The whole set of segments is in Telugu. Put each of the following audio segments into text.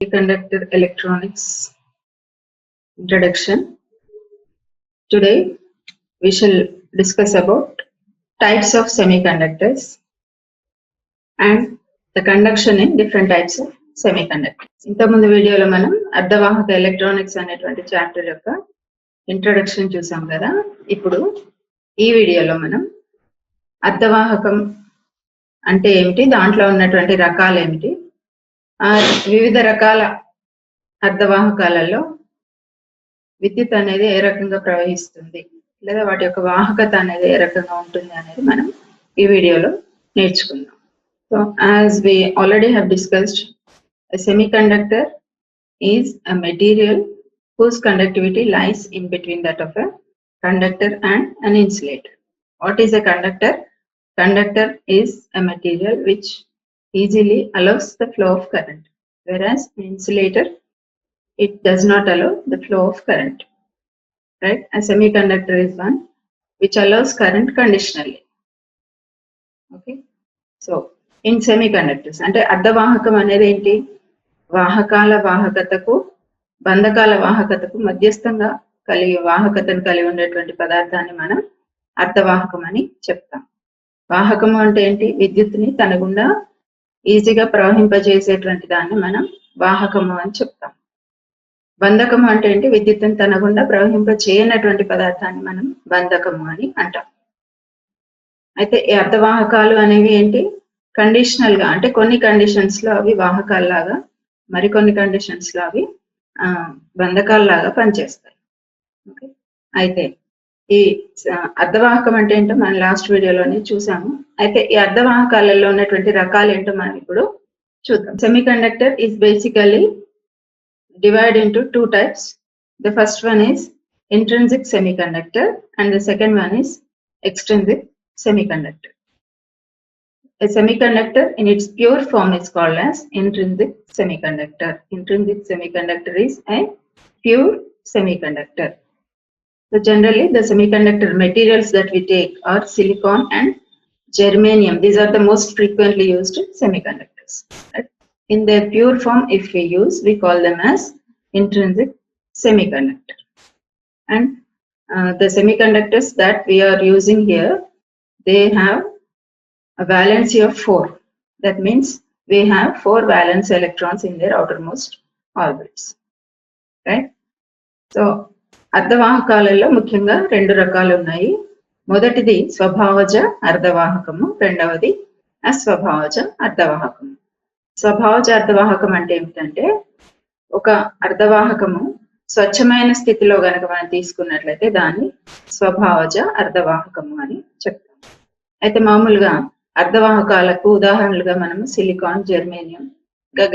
Semiconductor electronics introduction. Today we shall discuss about types of semiconductors and the conduction in different types of semiconductors. ఇంతకుముందు వీడియోలో మనం అర్ధవాహక ఎలక్ట్రానిక్స్ అనేటువంటి చాప్టర్ యొక్క ఇంట్రొడక్షన్ చూసాం కదా. ఇప్పుడు ఈ వీడియోలో మనం అర్ధవాహకం అంటే ఏమిటి, దాంట్లో ఉన్నటువంటి రకాలు ఏమిటి, వివిధ రకాల అర్ధవాహకాలలో విద్యుత్ అనేది ఏ రకంగా ప్రవహిస్తుంది లేదా వాటి యొక్క వాహకత అనేది ఏ రకంగా ఉంటుంది అనేది మనం ఈ వీడియోలో నేర్చుకుందాం. So as we already have discussed, a semiconductor is a material whose conductivity lies in between that of a conductor and an insulator. What is a conductor? Conductor is a material which easily allows the flow of current, whereas an insulator, it does not allow the flow of current, right? A semiconductor is one which allows current conditionally. Okay, so in semiconductors అంటే అర్ధవాహకం అనేది ఏంటి, వాహకాల వాహకతకు బంధకాల వాహకతకు మధ్యస్థంగా వాహకతను కలిగి ఉండేటువంటి పదార్థాన్ని మనం అర్ధవాహకం అని చెప్తాం. వాహకము అంటే ఏంటి, విద్యుత్తుని తన గుండా ఈజీగా ప్రవహింపజేసేటువంటి దాన్ని మనం వాహకము అని చెప్తాం. బంధకము అంటే ఏంటి, విద్యుత్తుని తన గుండా ప్రవహింప చేయనటువంటి పదార్థాన్ని మనం బంధకము అని అంటాం. అయితే ఈ అర్ధవాహకాలు అనేవి ఏంటి, కండిషనల్ గా అంటే కొన్ని కండిషన్స్ లో అవి వాహకాల్లాగా, మరికొన్ని కండిషన్స్ లో అవి బంధకాల్లాగా పనిచేస్తాయి. ఓకే, అయితే ఈ అర్ధవాహకం అంటే ఏంటో మనం లాస్ట్ వీడియోలోనే చూసాము. అయితే ఈ అర్ధవాహకాలలో ఉన్నటువంటి రకాలు ఏంటో మనం ఇప్పుడు చూద్దాం. Semiconductor is basically divided into two types. The first one is intrinsic semiconductor and the second one is extrinsic semiconductor. A semiconductor in its pure form is called as intrinsic semiconductor. Intrinsic semiconductor is a pure semiconductor. So generally the semiconductor materials that we take are silicon and germanium. These are the most frequently used semiconductors. Right? In their pure form, if we use, we call them as intrinsic semiconductor. And the semiconductors that we are using here, they have a valency of 4. That means we have 4 valence electrons in their outermost orbits. Right? So, అర్ధవాహకాలలో ముఖ్యంగా రెండు రకాలు ఉన్నాయి. మొదటిది స్వభావజ అర్ధవాహకము, రెండవది అస్వభావజ అర్ధవాహకము. స్వభావజ అర్ధవాహకం అంటే ఏమిటంటే, ఒక అర్ధవాహకము స్వచ్ఛమైన స్థితిలో గనక మనం తీసుకున్నట్లయితే దాన్ని స్వభావజ అర్ధవాహకము అని చెప్తాం. అయితే మామూలుగా అర్ధవాహకాలకు ఉదాహరణలుగా మనము సిలికాన్, జెర్మేనియం,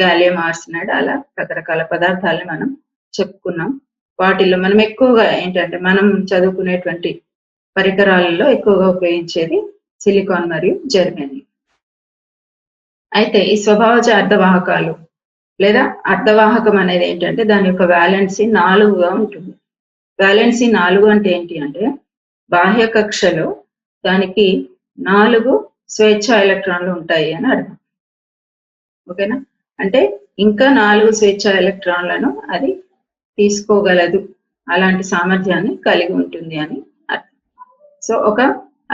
గాలియం ఆర్సెనైడ్ అలా రకరకాల పదార్థాలను మనం చెప్పుకున్నాం. వాటిల్లో మనం ఎక్కువగా ఏంటంటే మనం చదువుకునేటువంటి పరికరాలలో ఎక్కువగా ఉపయోగించేది సిలికాన్ మరియు జెర్మేనియం. అయితే ఈ స్వభావజ అర్ధవాహకాలు లేదా అర్ధవాహకం అనేది ఏంటంటే దాని యొక్క వ్యాలెన్సీ 4గా ఉంటుంది. వ్యాలెన్సీ 4 అంటే ఏంటి అంటే, బాహ్య కక్షలో దానికి 4 స్వేచ్ఛ ఎలక్ట్రాన్లు ఉంటాయి అని అర్థం. ఓకేనా, అంటే ఇంకా 4 స్వేచ్ఛ ఎలక్ట్రాన్లను అది తీసుకోగలదు, అలాంటి సామర్థ్యాన్ని కలిగి ఉంటుంది అని అర్థం. సో ఒక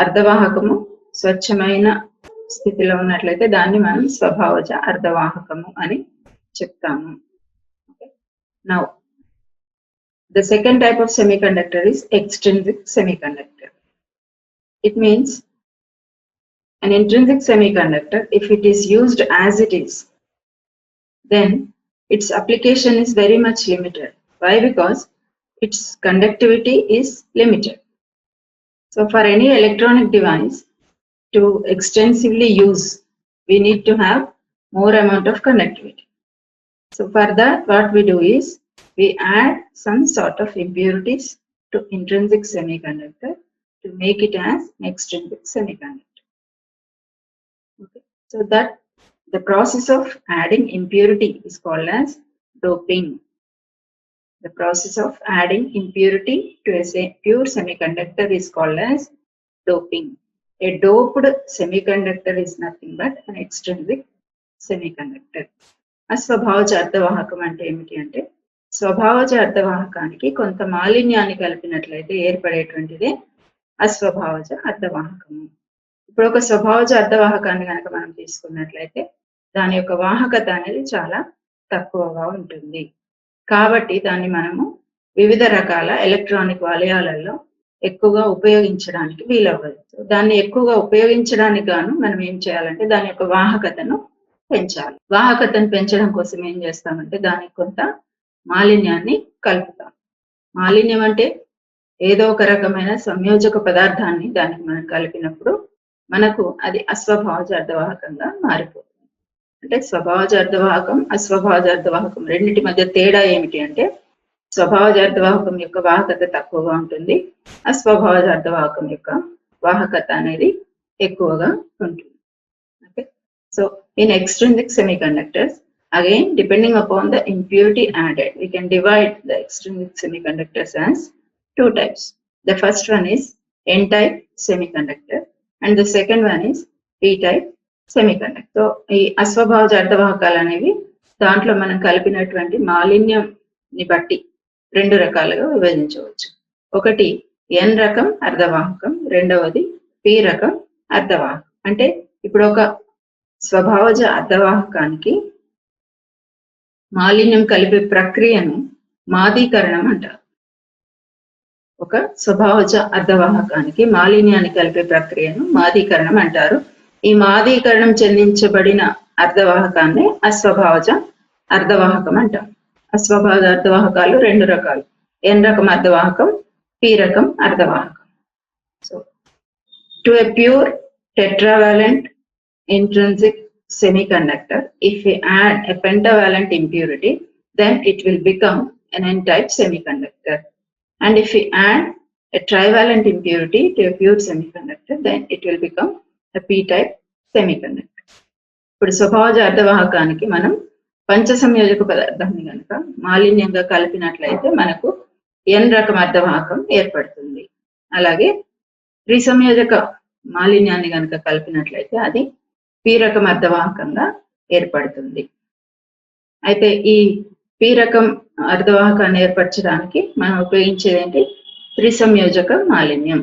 అర్ధవాహకము స్వచ్ఛమైన స్థితిలో ఉన్నట్లయితే దాన్ని మనం స్వభావజ అర్ధవాహకము అని చెప్తాము. Now, the second type of semiconductor is extrinsic semiconductor. It means an intrinsic semiconductor, if it is used as it is, then its application is very much limited. Why? Because its conductivity is limited. So for any electronic device to extensively use, we need to have more amount of conductivity. So for that, what we do is we add some sort of impurities to intrinsic semiconductor to make it as an extrinsic semiconductor. Okay. So that the process of adding impurity is called as doping. The process of adding impurity to a pure semiconductor is called as doping. A doped semiconductor is nothing but an extrinsic semiconductor. అస్వభావజ అర్ధవాహకం అంటే ఏమిటి అంటే స్వభావజ అర్ధవాహకానికి కొంత మాలిన్యాన్ని కలిపినట్లయితే ఏర్పడేటువంటిదే అస్వభావజ అర్ధవాహకము. ఇప్పుడు ఒక స్వభావజ అర్ధవాహకాన్ని కనుక మనం తీసుకున్నట్లయితే దాని యొక్క వాహకత అనేది చాలా తక్కువగా ఉంటుంది. కాబట్టి దాన్ని మనము వివిధ రకాల ఎలక్ట్రానిక్ వలయాలలో ఎక్కువగా ఉపయోగించడానికి వీలవ్వదు. దాన్ని ఎక్కువగా ఉపయోగించడానికి గాను మనం ఏం చేయాలంటే దాని యొక్క వాహకతను పెంచాలి. వాహకతను పెంచడం కోసం ఏం చేస్తామంటే దానికి కొంత మాలిన్యాన్ని కలుపుతాం. మాలిన్యం అంటే ఏదో ఒక రకమైన సంయోజక పదార్థాన్ని దానికి మనం కలిపినప్పుడు మనకు అది అస్వభావజ అర్ధవాహకంగా మారిపోతుంది. అంటే స్వభావజ అర్ధవాహకం, అస్వభావజ అర్ధవాహకం రెండింటి మధ్య తేడా ఏమిటి అంటే స్వభావజ అర్ధవాహకం యొక్క వాహకత తక్కువగా ఉంటుంది, అస్వభావజ అర్ధవాహకం యొక్క వాహకత అనేది ఎక్కువగా ఉంటుంది. Okay, so in extrinsic semiconductors, again depending upon the impurity added, we can divide the extrinsic semiconductors as two types. The first one is n-type semiconductor and the second one is p-type semiconductor. So ఈ అస్వభావజ అర్ధవాహకాలు అనేవి దాంట్లో మనం కలిపినటువంటి మాలిన్యం ని బట్టి రెండు రకాలుగా విభజించవచ్చు. ఒకటి n రకం అర్ధవాహకం, రెండవది p రకం అర్ధవాహకం. అంటే ఇప్పుడు ఒక స్వభావజ అర్ధవాహకానికి మాలిన్యం కలిపే ప్రక్రియను మాదీకరణం అంటారు. ఒక స్వభావజ అర్ధవాహకానికి మాలిన్యాన్ని కలిపే ప్రక్రియను మాదీకరణం అంటారు. ఈ మాదీకరణం చెందించబడిన అర్ధవాహకాన్ని అస్వభావజ అర్ధవాహకం అంటారు. అస్వభావజ అర్ధవాహకాలు రెండు రకాలు, n రకం అర్ధవాహకం, p రకం అర్ధవాహకం. So to a pure tetravalent intrinsic semiconductor, if we add a pentavalent impurity, then it will become an n-type semiconductor. And if we add a trivalent impurity to a pure semiconductor, then it will become a p-type semiconductor. ఇప్పుడు స్వభావజ అర్ధవాహకానికి మనం పంచ సంయోజక పదార్థాన్ని కనుక మాలిన్యంగా కలిపినట్లయితే మనకు n రకం అర్ధవాహకం ఏర్పడుతుంది. అలాగే త్రిసంయోజక మాలిన్యాన్ని కనుక కలిపినట్లయితే అది p రకం అర్ధవాహకంగా ఏర్పడుతుంది. అయితే ఈ p రకం అర్ధవాహకాన్ని ఏర్పరచడానికి మనం ఉపయోగించేది ఏంటి? త్రిసంయోజక మాలిన్యం.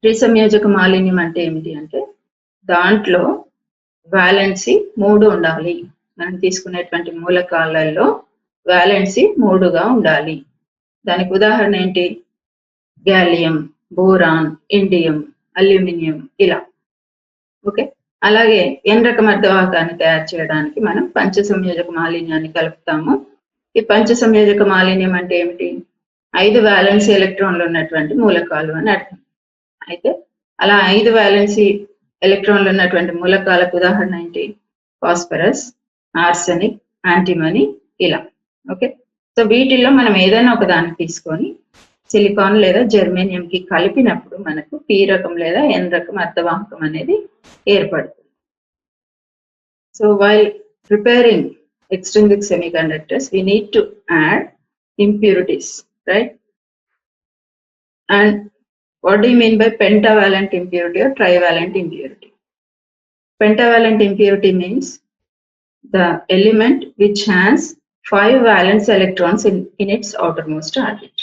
త్రిసంయోజక మాలిన్యం అంటే ఏమిటి అంటే దాంట్లో వ్యాలెన్సీ 3 ఉండాలి. మనం తీసుకునేటువంటి మూలకాలలో వ్యాలెన్సీ 3గా ఉండాలి. దానికి ఉదాహరణ ఏంటి? గ్యాలియం, బోరాన్, ఇండియం, అల్యూమినియం ఇలా. ఓకే, అలాగే n రకం అర్ధవాహకాన్ని తయారు చేయడానికి మనం పంచ సంయోజక మాలిన్యాన్ని కలుపుతాము. ఈ పంచ సంయోజక మాలిన్యం అంటే ఏమిటి? 5 వ్యాలెన్సీ ఎలక్ట్రాన్లు ఉన్నటువంటి మూలకాలు అని అర్థం. అయితే అలా 5 వ్యాలెన్సీ ఎలక్ట్రాన్లు ఉన్నటువంటి మూలకాలకు ఉదాహరణ ఏంటి? ఫాస్ఫరస్, ఆర్సెనిక్, యాంటిమనీ ఇలా. ఓకే, సో వీటిల్లో మనం ఏదైనా ఒక దాన్ని తీసుకొని సిలికాన్ లేదా జెర్మేనియం కి కలిపినప్పుడు మనకు p రకం లేదా n రకం అర్ధవాహకం అనేది ఏర్పడుతుంది. So while preparing extrinsic semiconductors, we need to add impurities, right? And what do you mean by pentavalent impurity or trivalent impurity? Pentavalent impurity means the element which has 5 valence electrons in its outermost orbit.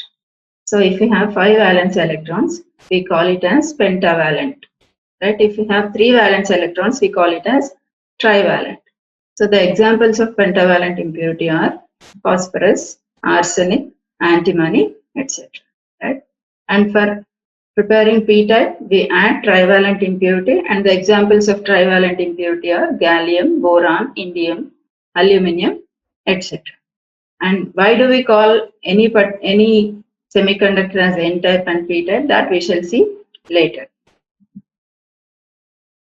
So if we have 5 valence electrons, we call it as pentavalent, right? If we have 3 valence electrons, we call it as trivalent. So the examples of pentavalent impurity are phosphorus, arsenic, antimony, etc. Right? And for preparing p-type, we add trivalent impurity, and the examples of trivalent impurity are gallium, boron, indium, aluminum, etc. And why do we call any semiconductor as n-type and p-type? That we shall see later.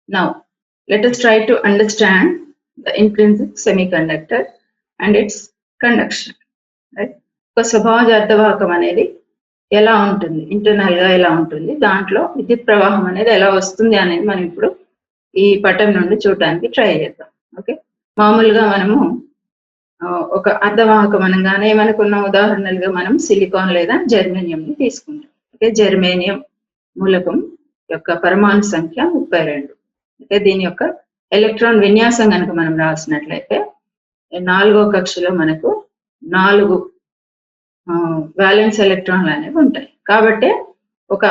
Now, let us try to understand the intrinsic semiconductor and its conduction. Right? ఒక స్వభావజ అర్ధవాహకం అనేది ఎలా ఉంటుంది, ఇంటర్నల్ గా ఎలా ఉంటుంది, దాంట్లో విద్యుత్ ప్రవాహం అనేది ఎలా వస్తుంది అనేది మనం ఇప్పుడు ఈ పటం నుండి చూడడానికి ట్రై చేద్దాం. ఓకే, మామూలుగా మనము ఒక అర్ధవాహకం అనగానే మనకున్న ఉదాహరణలుగా మనం సిలికాన్ లేదా జెర్మేనియం ని తీసుకుంటాం. ఓకే, జెర్మేనియం మూలకం యొక్క పరమాణు సంఖ్య 32. అంటే దీని యొక్క ఎలక్ట్రాన్ విన్యాసం కనుక మనం రాసినట్లయితే నాలుగో కక్షలో మనకు 4 వాలెన్స్ ఎలక్ట్రాన్లు అనేవి ఉంటాయి. కాబట్టి ఒక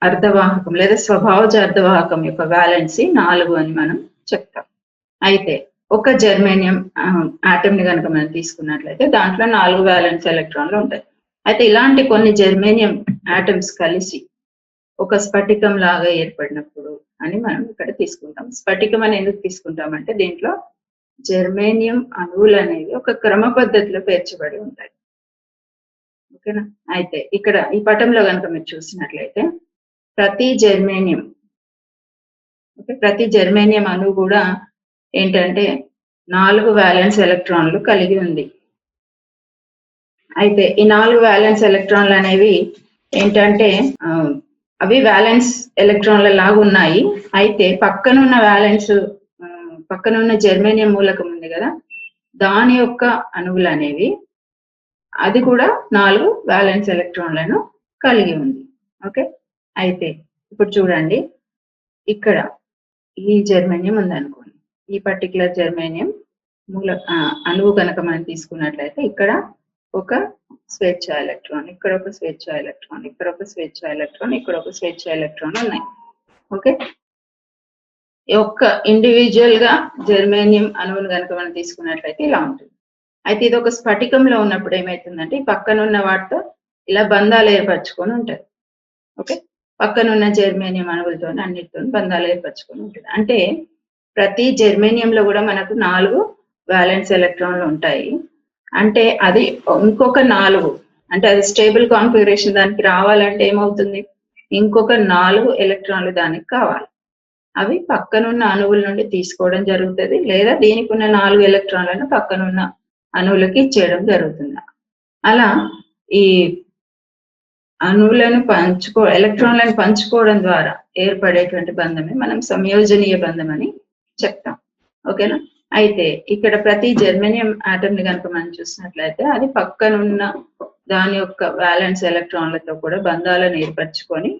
అర్ధవాహకం లేదా స్వభావజ అర్ధవాహకం యొక్క వ్యాలెన్సీ 4 అని మనం చెప్తాం. అయితే ఒక జర్మేనియం ఆటమ్ ని కనుక మనం తీసుకున్నట్లయితే దాంట్లో 4 వాలెన్స్ ఎలక్ట్రాన్లు ఉంటాయి. అయితే ఇలాంటి కొన్ని జర్మేనియం ఆటమ్స్ కలిసి ఒక స్ఫటికం లాగా ఏర్పడినప్పుడు అని మనం ఇక్కడ తీసుకుంటాం. స్ఫటికం అని ఎందుకు తీసుకుంటామంటే దీంట్లో జర్మేనియం అణువులు అనేవి ఒక క్రమ పద్ధతిలో పేర్చబడి ఉంటాయి. ఓకేనా? అయితే ఇక్కడ ఈ పటంలో కనుక మీరు చూసినట్లయితే ప్రతి జర్మేనియం అణువు కూడా ఏంటంటే 4 వాలెన్స్ ఎలక్ట్రాన్లు కలిగి ఉంది. అయితే ఈ 4 వాలెన్స్ ఎలక్ట్రాన్లు అనేవి ఏంటంటే అవి వాలెన్స్ ఎలక్ట్రాన్ల లాగా ఉన్నాయి. అయితే పక్కనున్న జర్మేనియం మూలకం ఉంది కదా, దాని యొక్క అణువులు అనేవి అది కూడా 4 వాలెన్స్ ఎలక్ట్రాన్లను కలిగి ఉంది. ఓకే, అయితే ఇప్పుడు చూడండి, ఇక్కడ ఈ జర్మేనియం ఉందనుకోండి, ఈ పర్టికులర్ జర్మేనియం అణువు కనుక మనం తీసుకున్నట్లయితే ఇక్కడ ఒక స్వేచ్ఛ ఎలక్ట్రాన్, ఇక్కడ ఒక స్వేచ్ఛ ఎలక్ట్రాన్, ఇక్కడ ఒక స్వేచ్ఛ ఎలక్ట్రాన్, ఇక్కడ ఒక స్వేచ్ఛ ఎలక్ట్రాన్ ఉన్నాయి. ఓకే, ఒక్క ఇండివిజువల్ గా జర్మేనియం అణువును కనుక మనం తీసుకున్నట్లయితే ఇలా ఉంటుంది. అయితే ఇది ఒక స్ఫటికంలో ఉన్నప్పుడు ఏమైతుందంటే ఈ పక్కనున్న వాటితో ఇలా బంధాలు ఏర్పరచుకొని ఉంటాయి. ఓకే, పక్కనున్న జర్మేనియం అణువులతో అన్నిటితో బంధాలు ఏర్పరచుకొని ఉంటుంది. అంటే ప్రతి జర్మేనియంలో కూడా మనకు 4 వాలెన్స్ ఎలక్ట్రాన్లు ఉంటాయి. అంటే అది ఇంకొక 4, అంటే అది స్టేబుల్ కాన్ఫిగరేషన్ దానికి రావాలంటే ఏమవుతుంది, ఇంకొక 4 ఎలక్ట్రాన్లు దానికి కావాలి. అవి పక్కనున్న అణువుల నుండి తీసుకోవడం జరుగుతుంది, లేదా దీనికి ఉన్న 4 ఎలక్ట్రాన్లను పక్కనున్న అణువులకి ఇచ్చేయడం జరుగుతుంది. అలా ఈ అణువులను ఎలక్ట్రాన్లను పంచుకోవడం ద్వారా ఏర్పడేటువంటి బంధమే మనం సంయోజనీయ బంధం అని చెప్తాం. ఓకేనా? అయితే ఇక్కడ ప్రతి జర్మేనియం ఆటమ్ ని కనుక మనం చూసినట్లయితే అది పక్కనున్న దాని యొక్క వాలెన్స్ ఎలక్ట్రాన్లతో కూడా బంధాలను ఏర్పరచుకొని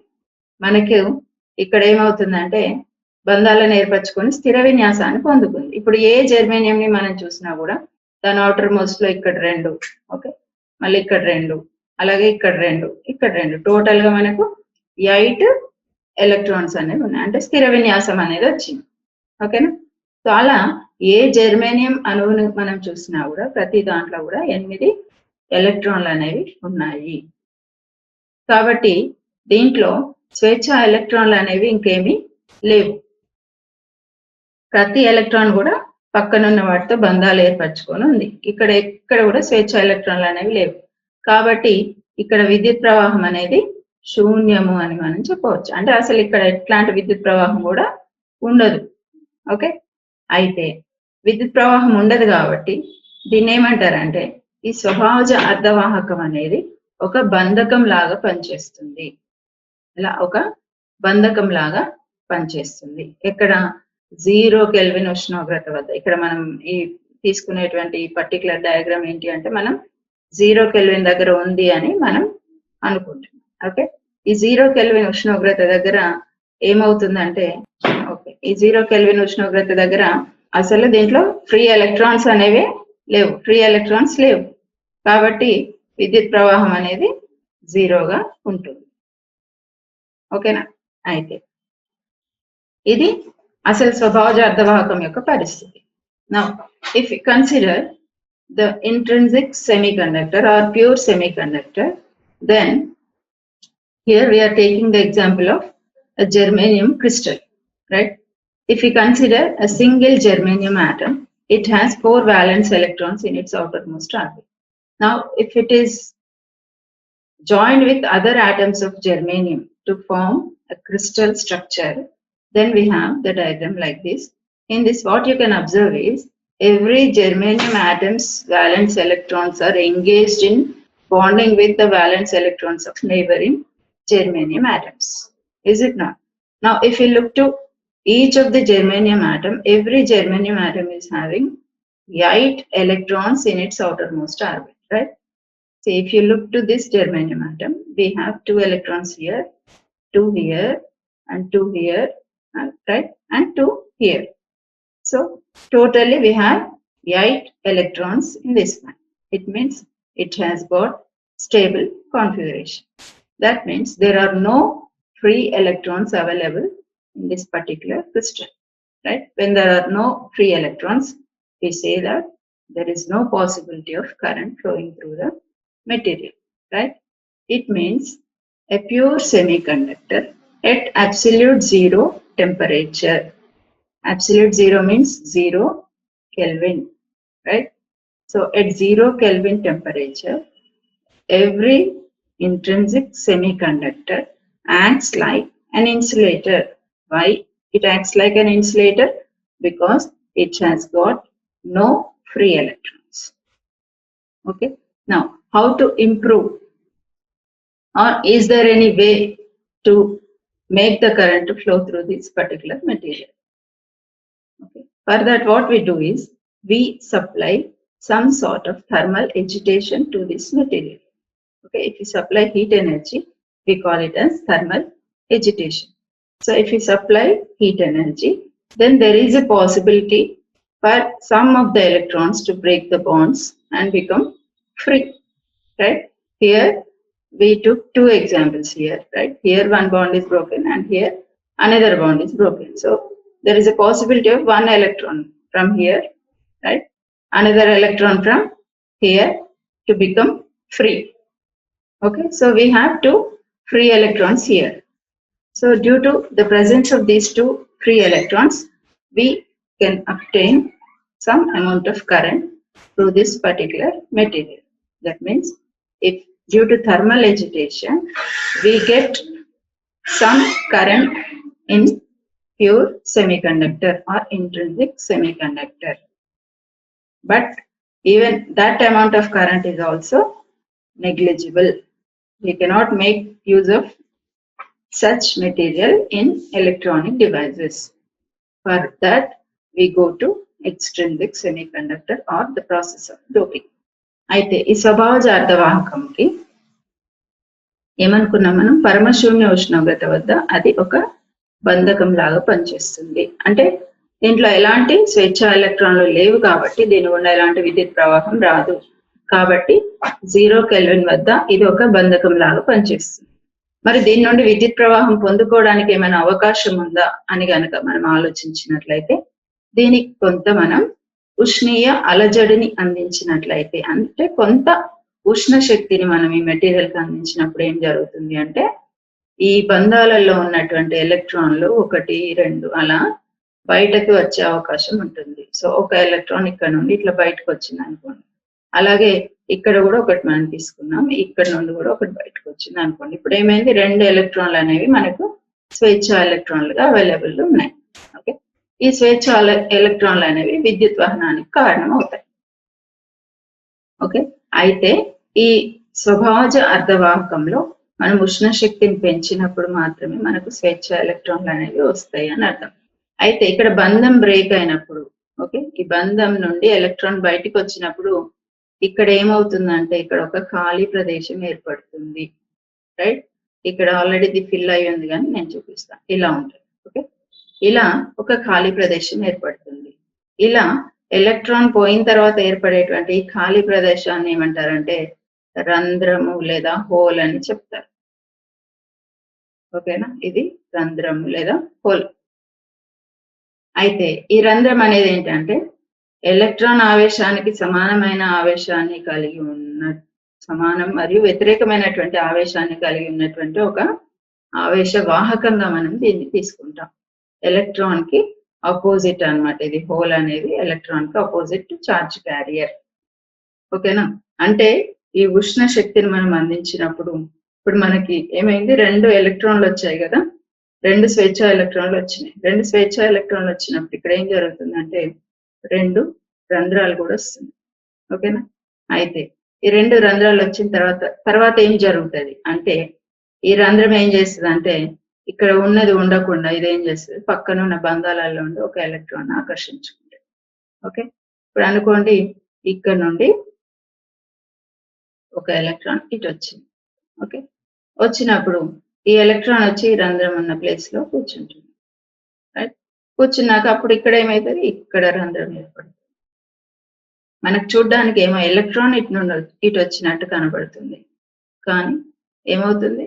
మనకు ఇక్కడ ఏమవుతుందంటే బంధాలను ఏర్పరచుకొని స్థిర విన్యాసాన్ని పొందుతుంది. ఇప్పుడు ఏ జర్మేనియం ని మనం చూసినా కూడా దాని అవుటర్ మోస్ట్ లో ఇక్కడ 2, ఓకే, మళ్ళీ ఇక్కడ 2, అలాగే ఇక్కడ 2, ఇక్కడ 2, టోటల్ గా మనకు 8 ఎలక్ట్రాన్స్ అనేవి ఉన్నాయి. అంటే స్థిర విన్యాసం అనేది వచ్చింది. ఓకేనా? సో అలా ఏ జర్మేనియం అణువును మనం చూసినా కూడా ప్రతి దాంట్లో కూడా 8 ఎలక్ట్రాన్లు అనేవి ఉన్నాయి. కాబట్టి దీంట్లో స్వేచ్ఛ ఎలక్ట్రాన్లు అనేవి ఇంకేమీ లేవు. ప్రతి ఎలక్ట్రాన్ కూడా పక్కనున్న వాటితో బంధాలు ఏర్పరచుకొని ఉంది. ఇక్కడ కూడా స్వేచ్ఛ ఎలక్ట్రాన్లు అనేవి లేవు. కాబట్టి ఇక్కడ విద్యుత్ ప్రవాహం అనేది శూన్యము అని మనం చెప్పవచ్చు. అంటే అసలు ఇక్కడ ఎట్లాంటి విద్యుత్ ప్రవాహం కూడా ఉండదు. ఓకే, అయితే విద్యుత్ ప్రవాహం ఉండదు కాబట్టి దీన్ని ఏమంటారంటే ఈ స్వభావజ అర్ధవాహకం అనేది ఒక బంధకం లాగా పనిచేస్తుంది. ఇలా ఒక బంధకం లాగా పనిచేస్తుంది. ఎక్కడ 0 కెల్విన్ ఉష్ణోగ్రత వద్ద. ఇక్కడ మనం ఈ తీసుకునేటువంటి పర్టికులర్ డయాగ్రామ్ ఏంటి అంటే మనం 0 కెల్విన్ దగ్గర ఉంది అని మనం అనుకుంటున్నాం. ఓకే, ఈ 0 కెల్విన్ ఉష్ణోగ్రత దగ్గర ఏమవుతుందంటే, ఓకే, ఈ 0 కెల్విన్ ఉష్ణోగ్రత దగ్గర అసలు దీంట్లో ఫ్రీ ఎలక్ట్రాన్స్ అనేవి లేవు, ఫ్రీ ఎలక్ట్రాన్స్ లేవు. కాబట్టి విద్యుత్ ప్రవాహం అనేది 0గా ఉంటుంది. ఓకేనా? అయితే ఇది అసలు స్వభావజ అర్ధవాహకం యొక్క పరిస్థితి. Now, if we consider the intrinsic semiconductor or pure semiconductor, then here we are taking the example of a germanium crystal, right? If we consider a single germanium atom, it has 4 valence electrons in its outermost orbit. Now, if it is joined with other atoms of germanium to form a crystal structure, then we have the diagram like this. In this, what you can observe is every germanium atom's valence electrons are engaged in bonding with the valence electrons of neighboring germanium atoms. Is it not? Now, if you look to each of the germanium atom, every germanium atom is having 8 electrons in its outermost orbit, right? So if you look to this germanium atom, we have 2 electrons here, 2 here, and 2 here, right, and 2 here. So totally we have 8 electrons in this one. It means it has got stable configuration. That means there are no free electrons available in this particular crystal, right? When there are no free electrons, we say that there is no possibility of current flowing through the material, right? It means a pure semiconductor at absolute zero temperature. Absolute zero means 0 Kelvin, right? So at 0 Kelvin temperature, every intrinsic semiconductor acts like an insulator. Why it acts like an insulator? Because it has got no free electrons. Okay. Now, how to improve? Or is there any way to make the current to flow through this particular material? Okay. For that, what we do is we supply some sort of thermal agitation to this material. Okay, if you supply heat energy, we call it as thermal agitation. So if you supply heat energy, then there is a possibility for some of the electrons to break the bonds and become free, right? Here we took two examples here, right? Here one bond is broken and here another bond is broken. So there is a possibility of one electron from here, right? Another electron from here to become free. Okay, so we have two free electrons here. So due to the presence of these two free electrons, we can obtain some amount of current through this particular material. That means if due to thermal agitation, we get some current in pure semiconductor or intrinsic semiconductor. But even that amount of current is also negligible. We cannot make use of such material in electronic devices. For that, we go to extrinsic semiconductor or the process of doping. అయితే ఈ స్వభావజ అర్ధవాహకంకి ఏమనుకున్నాం మనం, పరమశూన్య ఉష్ణోగ్రత వద్ద అది ఒక బంధకం లాగా పనిచేస్తుంది. అంటే దీంట్లో ఎలాంటి స్వేచ్ఛ ఎలక్ట్రాన్లు లేవు కాబట్టి దీని గుండా ఎలాంటి విద్యుత్ ప్రవాహం రాదు. కాబట్టి 0 కెల్విన్ వద్ద ఇది ఒక బంధకం లాగా పనిచేస్తుంది. మరి దీని నుండి విద్యుత్ ప్రవాహం పొందుకోవడానికి ఏమైనా అవకాశం ఉందా అని గనక మనం ఆలోచించినట్లయితే, దీనికి కొంత మనం ఉష్ణీయ అలజడిని అందించినట్లయితే, అంటే కొంత ఉష్ణ శక్తిని మనం ఈ మెటీరియల్ కి అందించినప్పుడు ఏం జరుగుతుంది అంటే, ఈ బంధాలలో ఉన్నటువంటి ఎలక్ట్రాన్లు 1, 2 అలా బయటకు వచ్చే అవకాశం ఉంటుంది. సో ఒక ఎలక్ట్రాన్ ఇక్కడ నుండి ఇట్లా బయటకు వచ్చింది అనుకోండి, అలాగే ఇక్కడ కూడా ఒకటి మనం తీసుకున్నాం, ఇక్కడ నుండి కూడా ఒకటి బయటకు వచ్చింది అనుకోండి. ఇప్పుడు ఏమైంది, 2 ఎలక్ట్రాన్లు అనేవి మనకు స్వేచ్ఛ ఎలక్ట్రాన్లుగా అవైలబుల్ ఉన్నాయి. ఓకే, ఈ స్వేచ్ఛ ఎలక్ట్రాన్లు అనేవి విద్యుత్ వహనానికి కారణం అవుతాయి. ఓకే, అయితే ఈ స్వభావజ అర్ధవాహకంలో మనం ఉష్ణ శక్తిని పెంచినప్పుడు మాత్రమే మనకు స్వేచ్ఛ ఎలక్ట్రాన్లు అనేవి వస్తాయి అని అర్థం. అయితే ఇక్కడ బంధం బ్రేక్ అయినప్పుడు, ఓకే, ఈ బంధం నుండి ఎలక్ట్రాన్ బయటకు వచ్చినప్పుడు ఇక్కడ ఏమవుతుందంటే ఇక్కడ ఒక ఖాళీ ప్రదేశం ఏర్పడుతుంది, రైట్? ఇక్కడ ఆల్రెడీ ఇది ఫిల్ అయ్యి ఉంది కానీ నేను చూపిస్తాను. ఇలా ఉంటుంది. ఓకే, ఇలా ఒక ఖాళీ ప్రదేశం ఏర్పడుతుంది. ఇలా ఎలక్ట్రాన్ పోయిన తర్వాత ఏర్పడేటువంటి ఈ ఖాళీ ప్రదేశాన్ని ఏమంటారంటే రంధ్రము లేదా హోల్ అని చెప్తారు. ఓకేనా, ఇది రంధ్రము లేదా హోల్. అయితే ఈ రంధ్రం అనేది ఏంటంటే ఎలక్ట్రాన్ ఆవేశానికి సమానమైన ఆవేశాన్ని కలిగి ఉన్న, సమానం మరియు వ్యతిరేకమైనటువంటి ఆవేశాన్ని కలిగి ఉన్నటువంటి ఒక ఆవేశ వాహకంగా మనం దీన్ని తీసుకుంటాం. ఎలక్ట్రాన్ కి ఆపోజిట్ అన్నమాట ఇది. హోల్ అనేది ఎలక్ట్రాన్ కి ఆపోజిట్ చార్జ్ క్యారియర్. ఓకేనా, అంటే ఈ ఉష్ణ శక్తిని మనం అందించినప్పుడు ఇప్పుడు మనకి ఏమైంది, 2 ఎలక్ట్రాన్లు వచ్చాయి కదా, 2 స్వేచ్ఛ ఎలక్ట్రాన్లు వచ్చినాయి. 2 స్వేచ్ఛ ఎలక్ట్రాన్లు వచ్చినప్పుడు ఇక్కడ ఏం జరుగుతుందంటే 2 రంధ్రాలు కూడా వస్తుంది. ఓకేనా, అయితే ఈ 2 రంధ్రాలు వచ్చిన తర్వాత ఏం జరుగుతుంది అంటే, ఈ రంధ్రం ఏం చేస్తుంది అంటే ఇక్కడ ఉన్నది ఉండకుండా ఇదేం చేస్తుంది, పక్కన ఉన్న బంధాలలో ఉండి ఒక ఎలక్ట్రాన్ ఆకర్షించుకుంటుంది. ఓకే, ఇప్పుడు అనుకోండి ఇక్కడ నుండి ఒక ఎలక్ట్రాన్ ఇటు వచ్చింది. ఓకే, వచ్చినప్పుడు ఈ ఎలక్ట్రాన్ వచ్చి ఈ రంధ్రం ఉన్న ప్లేస్ లో కూర్చుంటుంది. రైట్, కూర్చున్నాక అప్పుడు ఇక్కడ ఏమవుతుంది, ఇక్కడ రంధ్రం ఏర్పడుతుంది. మనకు చూడడానికి ఏమో ఎలక్ట్రాన్ ఇటు వచ్చినట్టు కనబడుతుంది, కానీ ఏమవుతుంది,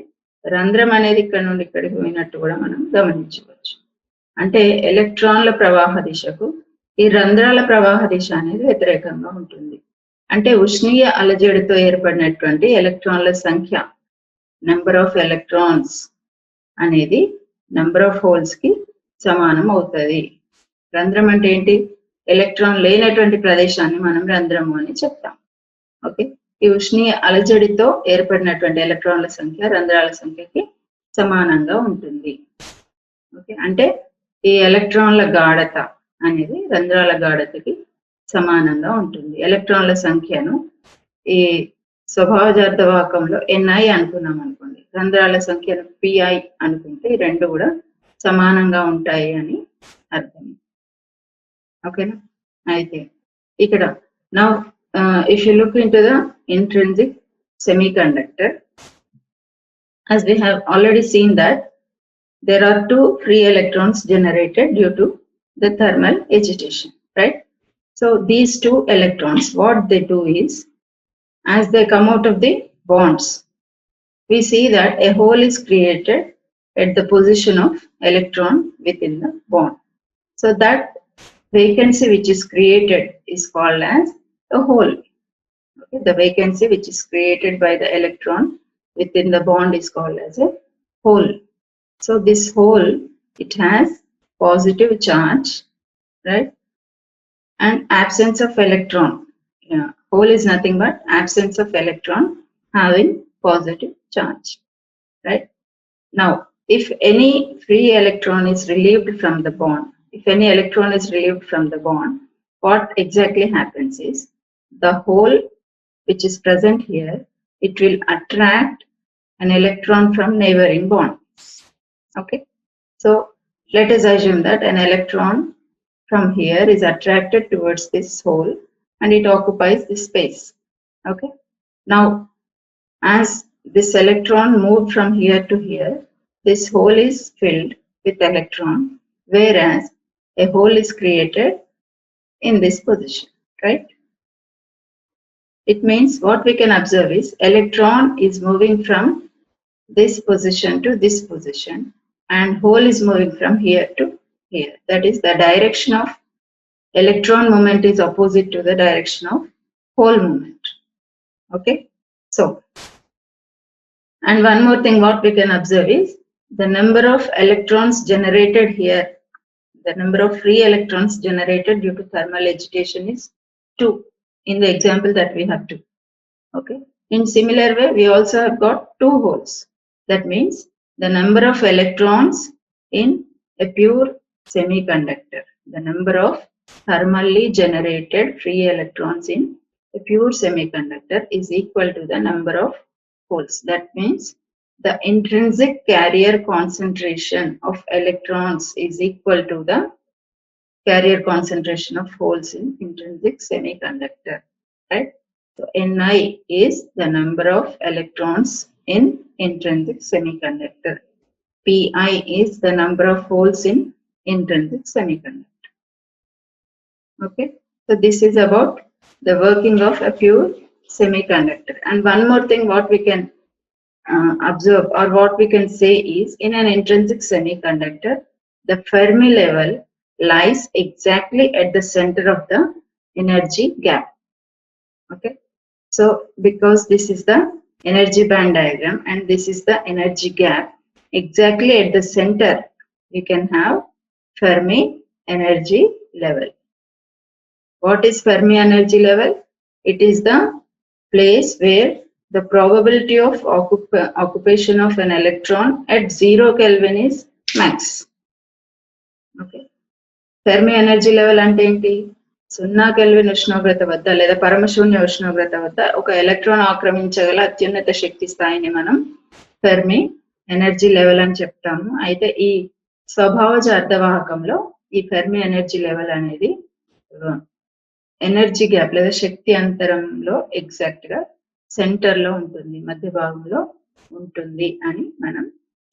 రంధ్రం అనేది ఇక్కడ నుండి ఇక్కడికి పోయినట్టు కూడా మనం గమనించవచ్చు. అంటే ఎలక్ట్రాన్ల ప్రవాహ దిశకు ఈ రంధ్రాల ప్రవాహ దిశ అనేది వ్యతిరేకంగా ఉంటుంది. అంటే ఉష్ణీయ అలజడితో ఏర్పడినటువంటి ఎలక్ట్రాన్ల సంఖ్య, నెంబర్ ఆఫ్ ఎలక్ట్రాన్స్ అనేది నెంబర్ ఆఫ్ హోల్స్ కి సమానం అవుతుంది. రంధ్రం అంటే ఏంటి, ఎలక్ట్రాన్ లేనటువంటి ప్రదేశాన్ని మనం రంధ్రము అని చెప్తాం. ఓకే, ఈ ఉష్ణీయ అలజడితో ఏర్పడినటువంటి ఎలక్ట్రాన్ల సంఖ్య రంధ్రాల సంఖ్యకి సమానంగా ఉంటుంది. ఓకే, అంటే ఈ ఎలక్ట్రాన్ల గాఢత అనేది రంధ్రాల గాఢతకి సమానంగా ఉంటుంది. ఎలక్ట్రాన్ల సంఖ్యను ఈ స్వభావజార్థవాహకంలో Ni అనుకున్నాం అనుకోండి, రంధ్రాల సంఖ్యను Pi అనుకుంటే ఈ రెండు కూడా సమానంగా ఉంటాయి అని అర్థం. ఓకేనా? అయితే ఇక్కడ now if you look into the intrinsic semiconductor, as we have already seen that there are two free electrons generated due to the thermal agitation, right? So these two electrons, what they do is, as they come out of the bonds, we see that a hole is created at the position of electron within the bond. So that vacancy which is created is called as a hole. Okay, the vacancy which is created by the electron within the bond is called as a hole. So this hole, it has positive charge, right? And absence of electron. Yeah, hole is nothing but absence of electron having positive charge, right? Now, if any free electron is relieved from the bond, if any electron is relieved from the bond, what exactly happens is the hole which is present here, it will attract an electron from neighboring bond. Okay, so let us assume that an electron from here is attracted towards this hole and it occupies this space. Okay, now as this electron moved from here to here, this hole is filled with electron, whereas a hole is created in this position, right? It means what we can observe is electron is moving from this position to this position and hole is moving from here to here. That is, the direction of electron movement is opposite to the direction of hole movement. Okay, so, and one more thing what we can observe is the number of electrons generated here, the number of free electrons generated due to thermal agitation is 2 in the example that we have 2. Okay, in similar way we also have got 2 holes. That means the number of electrons in a pure semiconductor, the number of thermally generated free electrons in a pure semiconductor is equal to the number of holes. That means the intrinsic carrier concentration of electrons is equal to the carrier concentration of holes in intrinsic semiconductor, right? So Ni is the number of electrons in intrinsic semiconductor. Pi is the number of holes in intrinsic semiconductor. Okay, so this is about the working of a pure semiconductor. And one more thing what we can observe or what we can say is, in an intrinsic semiconductor, the Fermi level lies exactly at the center of the energy gap. Okay, so because this is the energy band diagram and this is the energy gap, exactly at the center we can have Fermi energy level. What is Fermi energy level? It is the place where the probability of occupation of an electron at 0 Kelvin is max. Okay, Fermi energy level ante enti, 0 kelvin ఉష్ణోగ్రత వద్ద లేదా పరమశూన్య ఉష్ణోగ్రత వద్ద ఒక ఎలక్ట్రాన్ ఆక్రమించగల అత్యున్నత శక్తి స్థాయిని మనం ఫెర్మి ఎనర్జీ లెవెల్ అని చెప్తాము. అయితే ఈ స్వభావజ అర్ధవాహకంలో ఈ ఫెర్మి ఎనర్జీ లెవెల్ అనేది ఎనర్జీ గ్యాప్ లేదా శక్తి అంతరంలో ఎగ్జాక్ట్ గా సెంటర్ లో ఉంటుంది, మధ్య భాగంలో ఉంటుంది అని మనం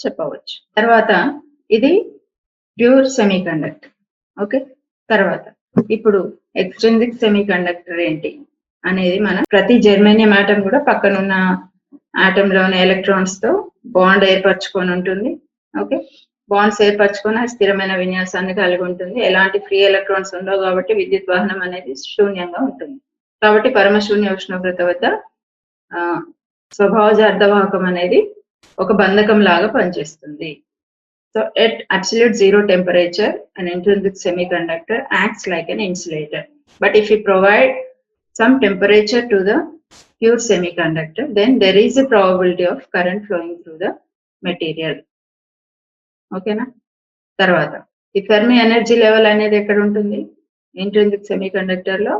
చెప్పవచ్చు. తర్వాత ఇది ప్యూర్ సెమీ కండక్టర్. ఓకే, తర్వాత ఇప్పుడు ఎక్స్ట్రిన్సిక్ సెమీకండక్టర్ ఏంటి అనేది మనం ప్రతి జెర్మేనియం ఆటం కూడా పక్కనున్న ఆటమ్ లోని ఎలక్ట్రాన్స్ తో బాండ్ ఏర్పరచుకొని ఉంటుంది. ఓకే, బాండ్స్ ఏర్పరచుకొని స్థిరమైన విన్యాసాన్ని కలిగి ఉంటుంది. ఎలాంటి ఫ్రీ ఎలక్ట్రాన్స్ ఉండవు కాబట్టి విద్యుత్ వాహనం అనేది శూన్యంగా ఉంటుంది. కాబట్టి పరమశూన్య ఉష్ణోగ్రత వద్ద స్వభావజ అర్ధవాహకం అనేది ఒక బంధకం లాగా పనిచేస్తుంది. So at absolute zero temperature, an intrinsic semiconductor acts like an insulator. But if you provide some temperature to the pure semiconductor, then there is a probability of current flowing through the material. Okay na? Tarvata ఈ ఫెర్మి ఎనర్జీ లెవెల్ అనేది ఎక్కడ ఉంటుంది? ఇంట్రిన్సిక్ సెమీకండక్టర్ లో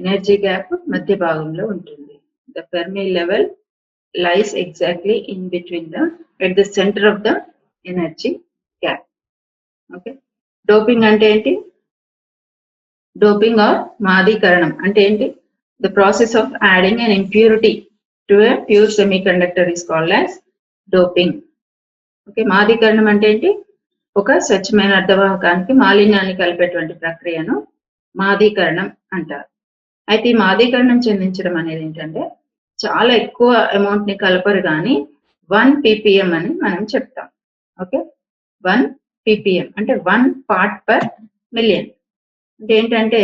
ఎనర్జీ గ్యాప్ మధ్య భాగంలో ఉంటుంది. The Fermi level lies exactly in between at the center of the energy gap. Okay, doping ante enti? Doping or మాదీకరణం అంటే ఏంటి? The process of adding an impurity to a pure semiconductor is called as doping. Okay, మాదీకరణం అంటే ఏంటి? ఒక స్వచ్ఛమైన అర్ధవాహకానికి మాలిన్యాన్ని కలిపేటువంటి ప్రక్రియను మాదీకరణం అంటారు. అయితే ఈ మాదీకరణం చెందించడం అనేది ఏంటంటే చాలా ఎక్కువ అమౌంట్ ని కలపరు కానీ 1 ppm అని మనం చెప్తాం. ఓకే, 1 ppm అంటే 1 పార్ట్ పర్ మిలియన్. అంటే ఏంటంటే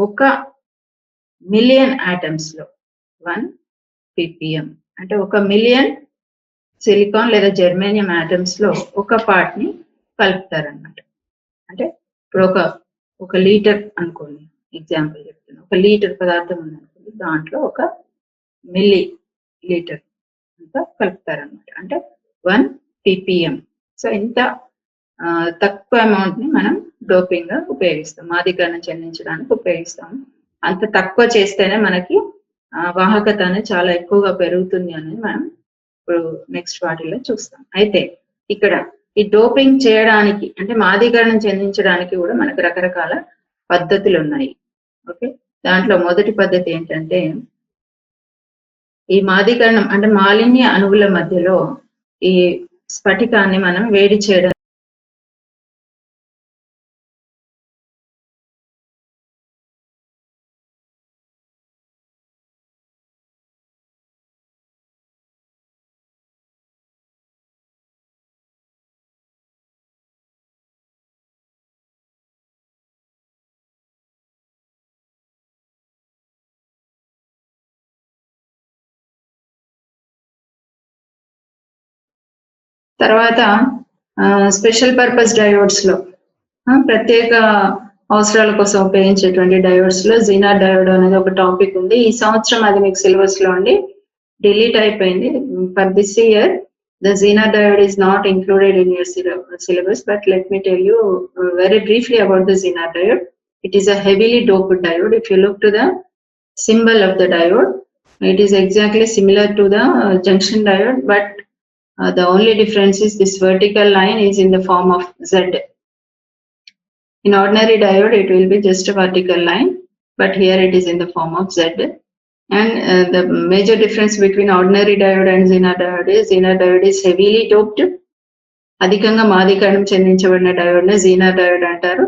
1 మిలియన్ ఆటమ్స్ లో 1 ppm అంటే 1 మిలియన్ సిలికాన్ లేదా జెర్మేనియం ఆటమ్స్ లో ఒక పార్ట్ ని కలుపుతారన్నమాట. అంటే ఇప్పుడు ఒక లీటర్ అనుకోండి, ఎగ్జాంపుల్ చెప్తాను. 1 లీటర్ పదార్థం ఉందనుకోండి, దాంట్లో 1 మిల్లీ లీటర్ అంతా కలుపుతారనమాట. అంటే 1 ppm. సో ఇంత తక్కువ అమౌంట్ ని మనం డోపింగ్ గా ఉపయోగిస్తాం, మాదీకరణం చెందించడానికి ఉపయోగిస్తాం. అంత తక్కువ చేస్తేనే మనకి వాహకత అనేది చాలా ఎక్కువగా పెరుగుతుంది అనేది మనం ఇప్పుడు నెక్స్ట్ వాటిలో చూస్తాం. అయితే ఇక్కడ ఈ డోపింగ్ చేయడానికి అంటే మాదీకరణం చెందించడానికి కూడా మనకు రకరకాల పద్ధతులు ఉన్నాయి. ఓకే, దాంట్లో మొదటి పద్ధతి ఏంటంటే ఈ మాదీకరణం అంటే మాలిన్య అణువుల మధ్యలో ఈ స్ఫటికాన్ని మనం వేడి చేయడం. తర్వాత స్పెషల్ పర్పస్ డయోడ్స్ లో ప్రత్యేక అవసరాల కోసం ఉపయోగించేటువంటి డయోడ్స్ లో జీనార్ డయోడ్ అనేది ఒక టాపిక్ ఉంది. ఈ సంవత్సరం అది మీకు సిలబస్ లో ఉండి డిలీట్ అయిపోయింది. For this year the Zener diode is not included in your syllabus, but let me tell you very briefly about the Zener diode. It is a heavily doped diode. If you look to the symbol of the diode, it is exactly similar to the junction diode, but the only difference is this vertical line is in the form of Z. In ordinary diode, it will be just a vertical line, but here it is in the form of Z. And the major difference between ordinary diode and Zener diode is heavily doped. అధికంగా మాదీకరణం చెందించబడిన డయోడ్ ని జీనర్ డయోడ్ అంటారు.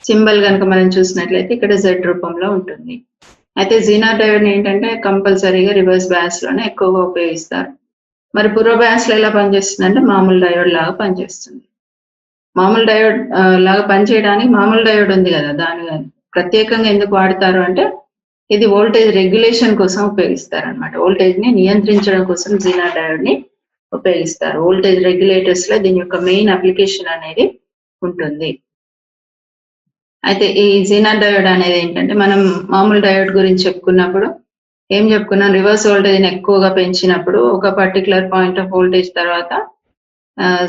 సింబల్ కనుక మనం చూసినట్లయితే ఇక్కడ Z రూపంలో ఉంటుంది. అయితే జీనర్ డయోడ్ ఏంటంటే కంపల్సరీగా రివర్స్ బయాస్ లోనే ఎక్కువగా ఉపయోగిస్తారు. మరి పూర్వ బయాస్ లో ఎలా పనిచేస్తుంది అంటే మామూలు డయోడ్ లాగా పనిచేస్తుంది. మామూలు డయోడ్ లాగా పనిచేయడానికి మామూలు డయోడ్ ఉంది కదా, దాని ప్రత్యేకంగా ఎందుకు వాడతారు అంటే ఇది వోల్టేజ్ రెగ్యులేషన్ కోసం ఉపయోగిస్తారు అనమాట. వోల్టేజ్ ని నియంత్రించడం కోసం జీనర్ డయోడ్ ని ఉపయోగిస్తారు. వోల్టేజ్ రెగ్యులేటర్స్ లో దీని యొక్క మెయిన్ అప్లికేషన్ అనేది ఉంటుంది. అయితే ఈ జీనర్ డయోడ్ అనేది ఏంటంటే మనం మామూలు డయోడ్ గురించి చెప్పుకున్నప్పుడు ఏం చెప్పుకున్నాం, రివర్స్ వోల్టేజ్ ని ఎక్కువగా పెంచినప్పుడు ఒక పర్టికులర్ పాయింట్ ఆఫ్ వోల్టేజ్ తర్వాత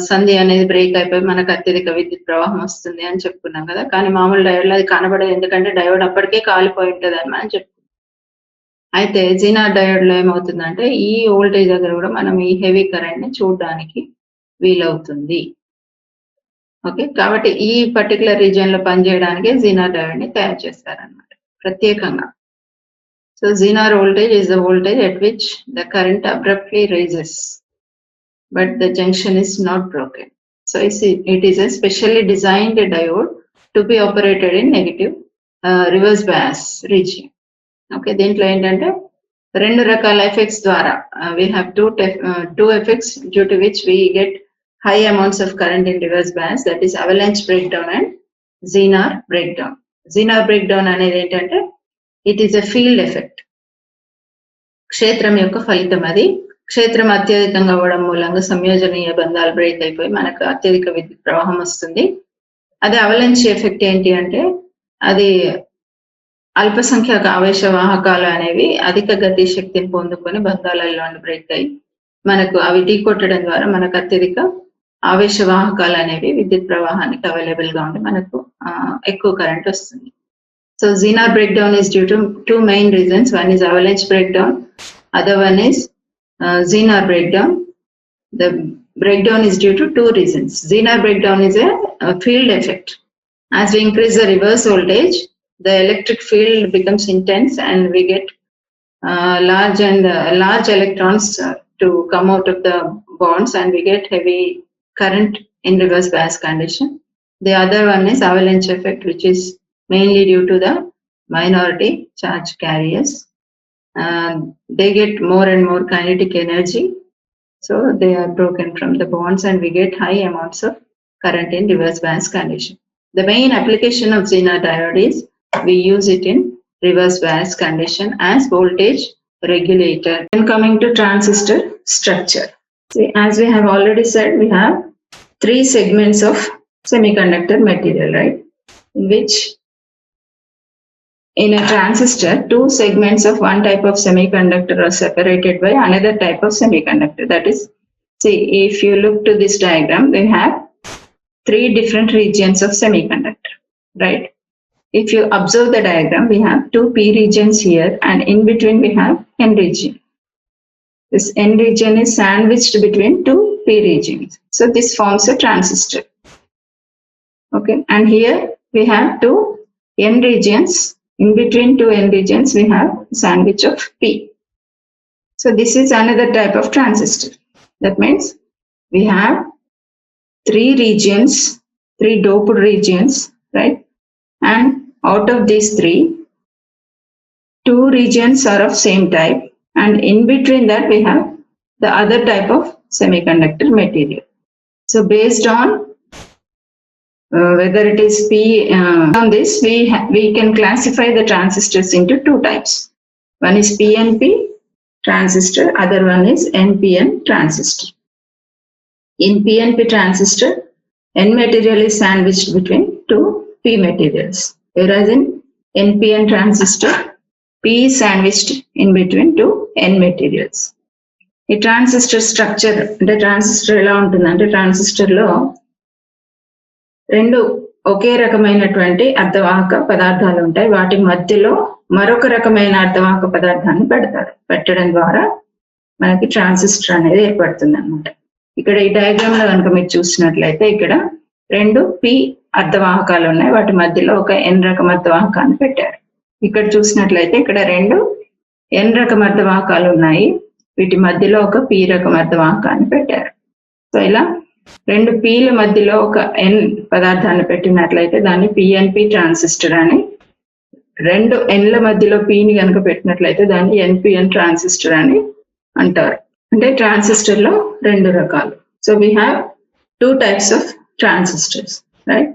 సంధి అనేది బ్రేక్ అయిపోయి మనకు అత్యధిక విద్యుత్ ప్రవాహం వస్తుంది అని చెప్పుకున్నాం కదా. కానీ మామూలు డయోడ్ లో అది కనబడదు, ఎందుకంటే డయోడ్ అప్పటికే కాలిపోయి ఉంటుంది అని మనం చెప్పుకున్నాం. అయితే జీనర్ డయోడ్ లో ఏమవుతుందంటే ఈ వోల్టేజ్ దగ్గర కూడా మనం ఈ హెవీ కరెంట్ ని చూడడానికి వీలవుతుంది. ఓకే, కాబట్టి ఈ పర్టికులర్ రీజియన్ లో పనిచేయడానికి జీనర్ డయోడ్ ని తయారు చేస్తారనమాట ప్రత్యేకంగా. So Zener voltage is the voltage at which the current abruptly rises, but the junction is not broken. So it is a specially designed diode to be operated in negative reverse bias region. Okay, దీంట్లో ఏంటంటే రెండు రకాల ఎఫెక్ట్స్ ద్వారా we have two effects due to which we get high amounts of current in reverse bias, that is avalanche breakdown and Zener breakdown. Zener breakdown అనేది ఏంటంటే it is a field effect. క్షేత్రం యొక్క ఫలితం అది. క్షేత్రం అత్యధికంగా అవ్వడం మూలంగా సంయోజనీయ బంధాలు బ్రేక్ అయిపోయి మనకు అత్యధిక విద్యుత్ ప్రవాహం వస్తుంది. అదే అవలంచ్ ఎఫెక్ట్ ఏంటి అంటే అది అల్పసంఖ్యాక ఆవేశ వాహకాలు అనేవి అధిక గతి శక్తిని పొందుకొని బంధాలలో బ్రేక్ అయ్యి మనకు అవి ఢీకొట్టడం ద్వారా మనకు అత్యధిక ఆవేశ వాహకాలు అనేవి విద్యుత్ ప్రవాహానికి అవైలబుల్ గా ఉండి మనకు ఎక్కువ కరెంట్ వస్తుంది. So Zener breakdown is due to two main reasons. One is avalanche breakdown, other one is Zener breakdown. The breakdown is due to two reasons. Zener breakdown is a field effect. As we increase the reverse voltage, the electric field becomes intense and we get large electrons to come out of the bonds and we get heavy current in reverse bias condition. The other one is avalanche effect, which is mainly due to the minority charge carriers. They get more and more kinetic energy, so they are broken from the bonds and we get high amounts of current in reverse bias condition. The main application of Zener diode is we use it in reverse bias condition as voltage regulator. Then coming to transistor structure. See, as we have already said, we have three segments of semiconductor material, right? In which in a transistor, two segments of one type of semiconductor are separated by another type of semiconductor. That is, see, if you look to this diagram, we have three different regions of semiconductor, right? If you observe the diagram, we have two P regions here and in between we have N region. This N region is sandwiched between two P regions. So this forms a transistor. Okay, and here we have two N regions. In between two N regions, we have sandwich of P. So this is another type of transistor. That means we have three regions, three doped regions, right? And out of these three, two regions are of same type, and in between that we have the other type of semiconductor material. So based on whether it is P, on this we can classify the transistors into two types. One is PNP transistor, other one is NPN transistor. In PNP transistor, N material is sandwiched between two P materials, whereas in NPN transistor, P is sandwiched in between two N materials. ఈ ట్రాన్సిస్టర్ స్ట్రక్చర్ అంటే ట్రాన్సిస్టర్ ఎలా ఉంటుందంటే ట్రాన్సిస్టర్ లో రెండు ఒకే రకమైనటువంటి అర్ధవాహక పదార్థాలు ఉంటాయి. వాటి మధ్యలో మరొక రకమైన అర్ధవాహక పదార్థాన్ని పెట్టడం ద్వారా మనకి ట్రాన్సిస్టర్ అనేది ఏర్పడుతుంది అనమాట. ఇక్కడ ఈ డయాగ్రామ్ లో కనుక మీరు చూసినట్లయితే ఇక్కడ రెండు P అర్ధవాహకాలు ఉన్నాయి, వాటి మధ్యలో ఒక N రకం అర్ధవాహకాన్ని పెట్టారు. ఇక్కడ చూసినట్లయితే ఇక్కడ రెండు N రకం అర్ధవాహకాలు ఉన్నాయి, వీటి మధ్యలో ఒక P రకం అర్ధవాహకాన్ని పెట్టారు. సో ఇలా రెండు Pల మధ్యలో ఒక N పదార్థాన్ని పెట్టినట్లయితే దాన్ని PNP ట్రాన్సిస్టర్ అని, రెండు Nల మధ్యలో Pని కనుక పెట్టినట్లయితే దాన్ని NPN ట్రాన్సిస్టర్ అని అంటారు. అంటే ట్రాన్సిస్టర్ లో రెండు రకాలు. So we have two types of transistors, right?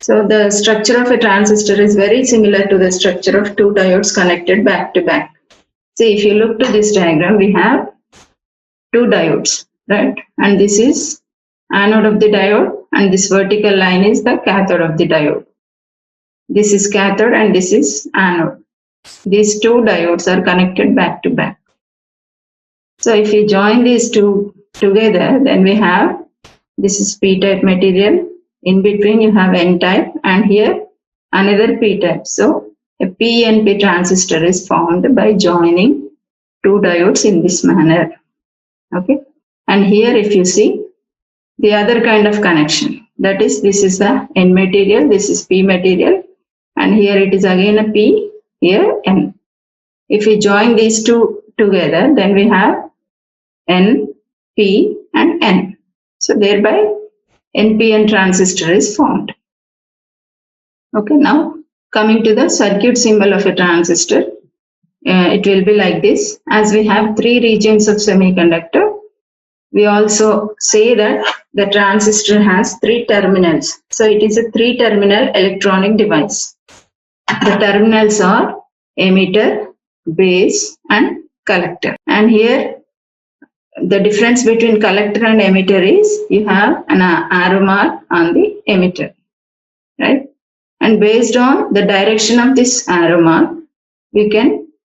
So the structure of a transistor is very similar to the structure of two diodes connected back to back. See, if you look to this diagram, we have two diodes, right? And this is anode of the diode and this vertical line is the cathode of the diode. This is cathode and this is anode. These two diodes are connected back to back. So if you join these two together, then we have, this is P-type material, in between you have N-type and here another P-type. So a PNP transistor is formed by joining two diodes in this manner. Okay, and here if you see the other kind of connection, that is, this is the N material, this is P material, and here it is again a P, here N. If we join these two together, then we have N, P and N. So thereby NPN transistor is formed. Okay, now Coming to the circuit symbol of a transistor, it will be like this. As we have three regions of semiconductor, we also say that the transistor has three terminals. So it is a three-terminal electronic device. The terminals are emitter, base, and collector. And here the difference between collector and emitter is you have an arrow mark on the emitter, right? And based on the direction of this arrow mark, we can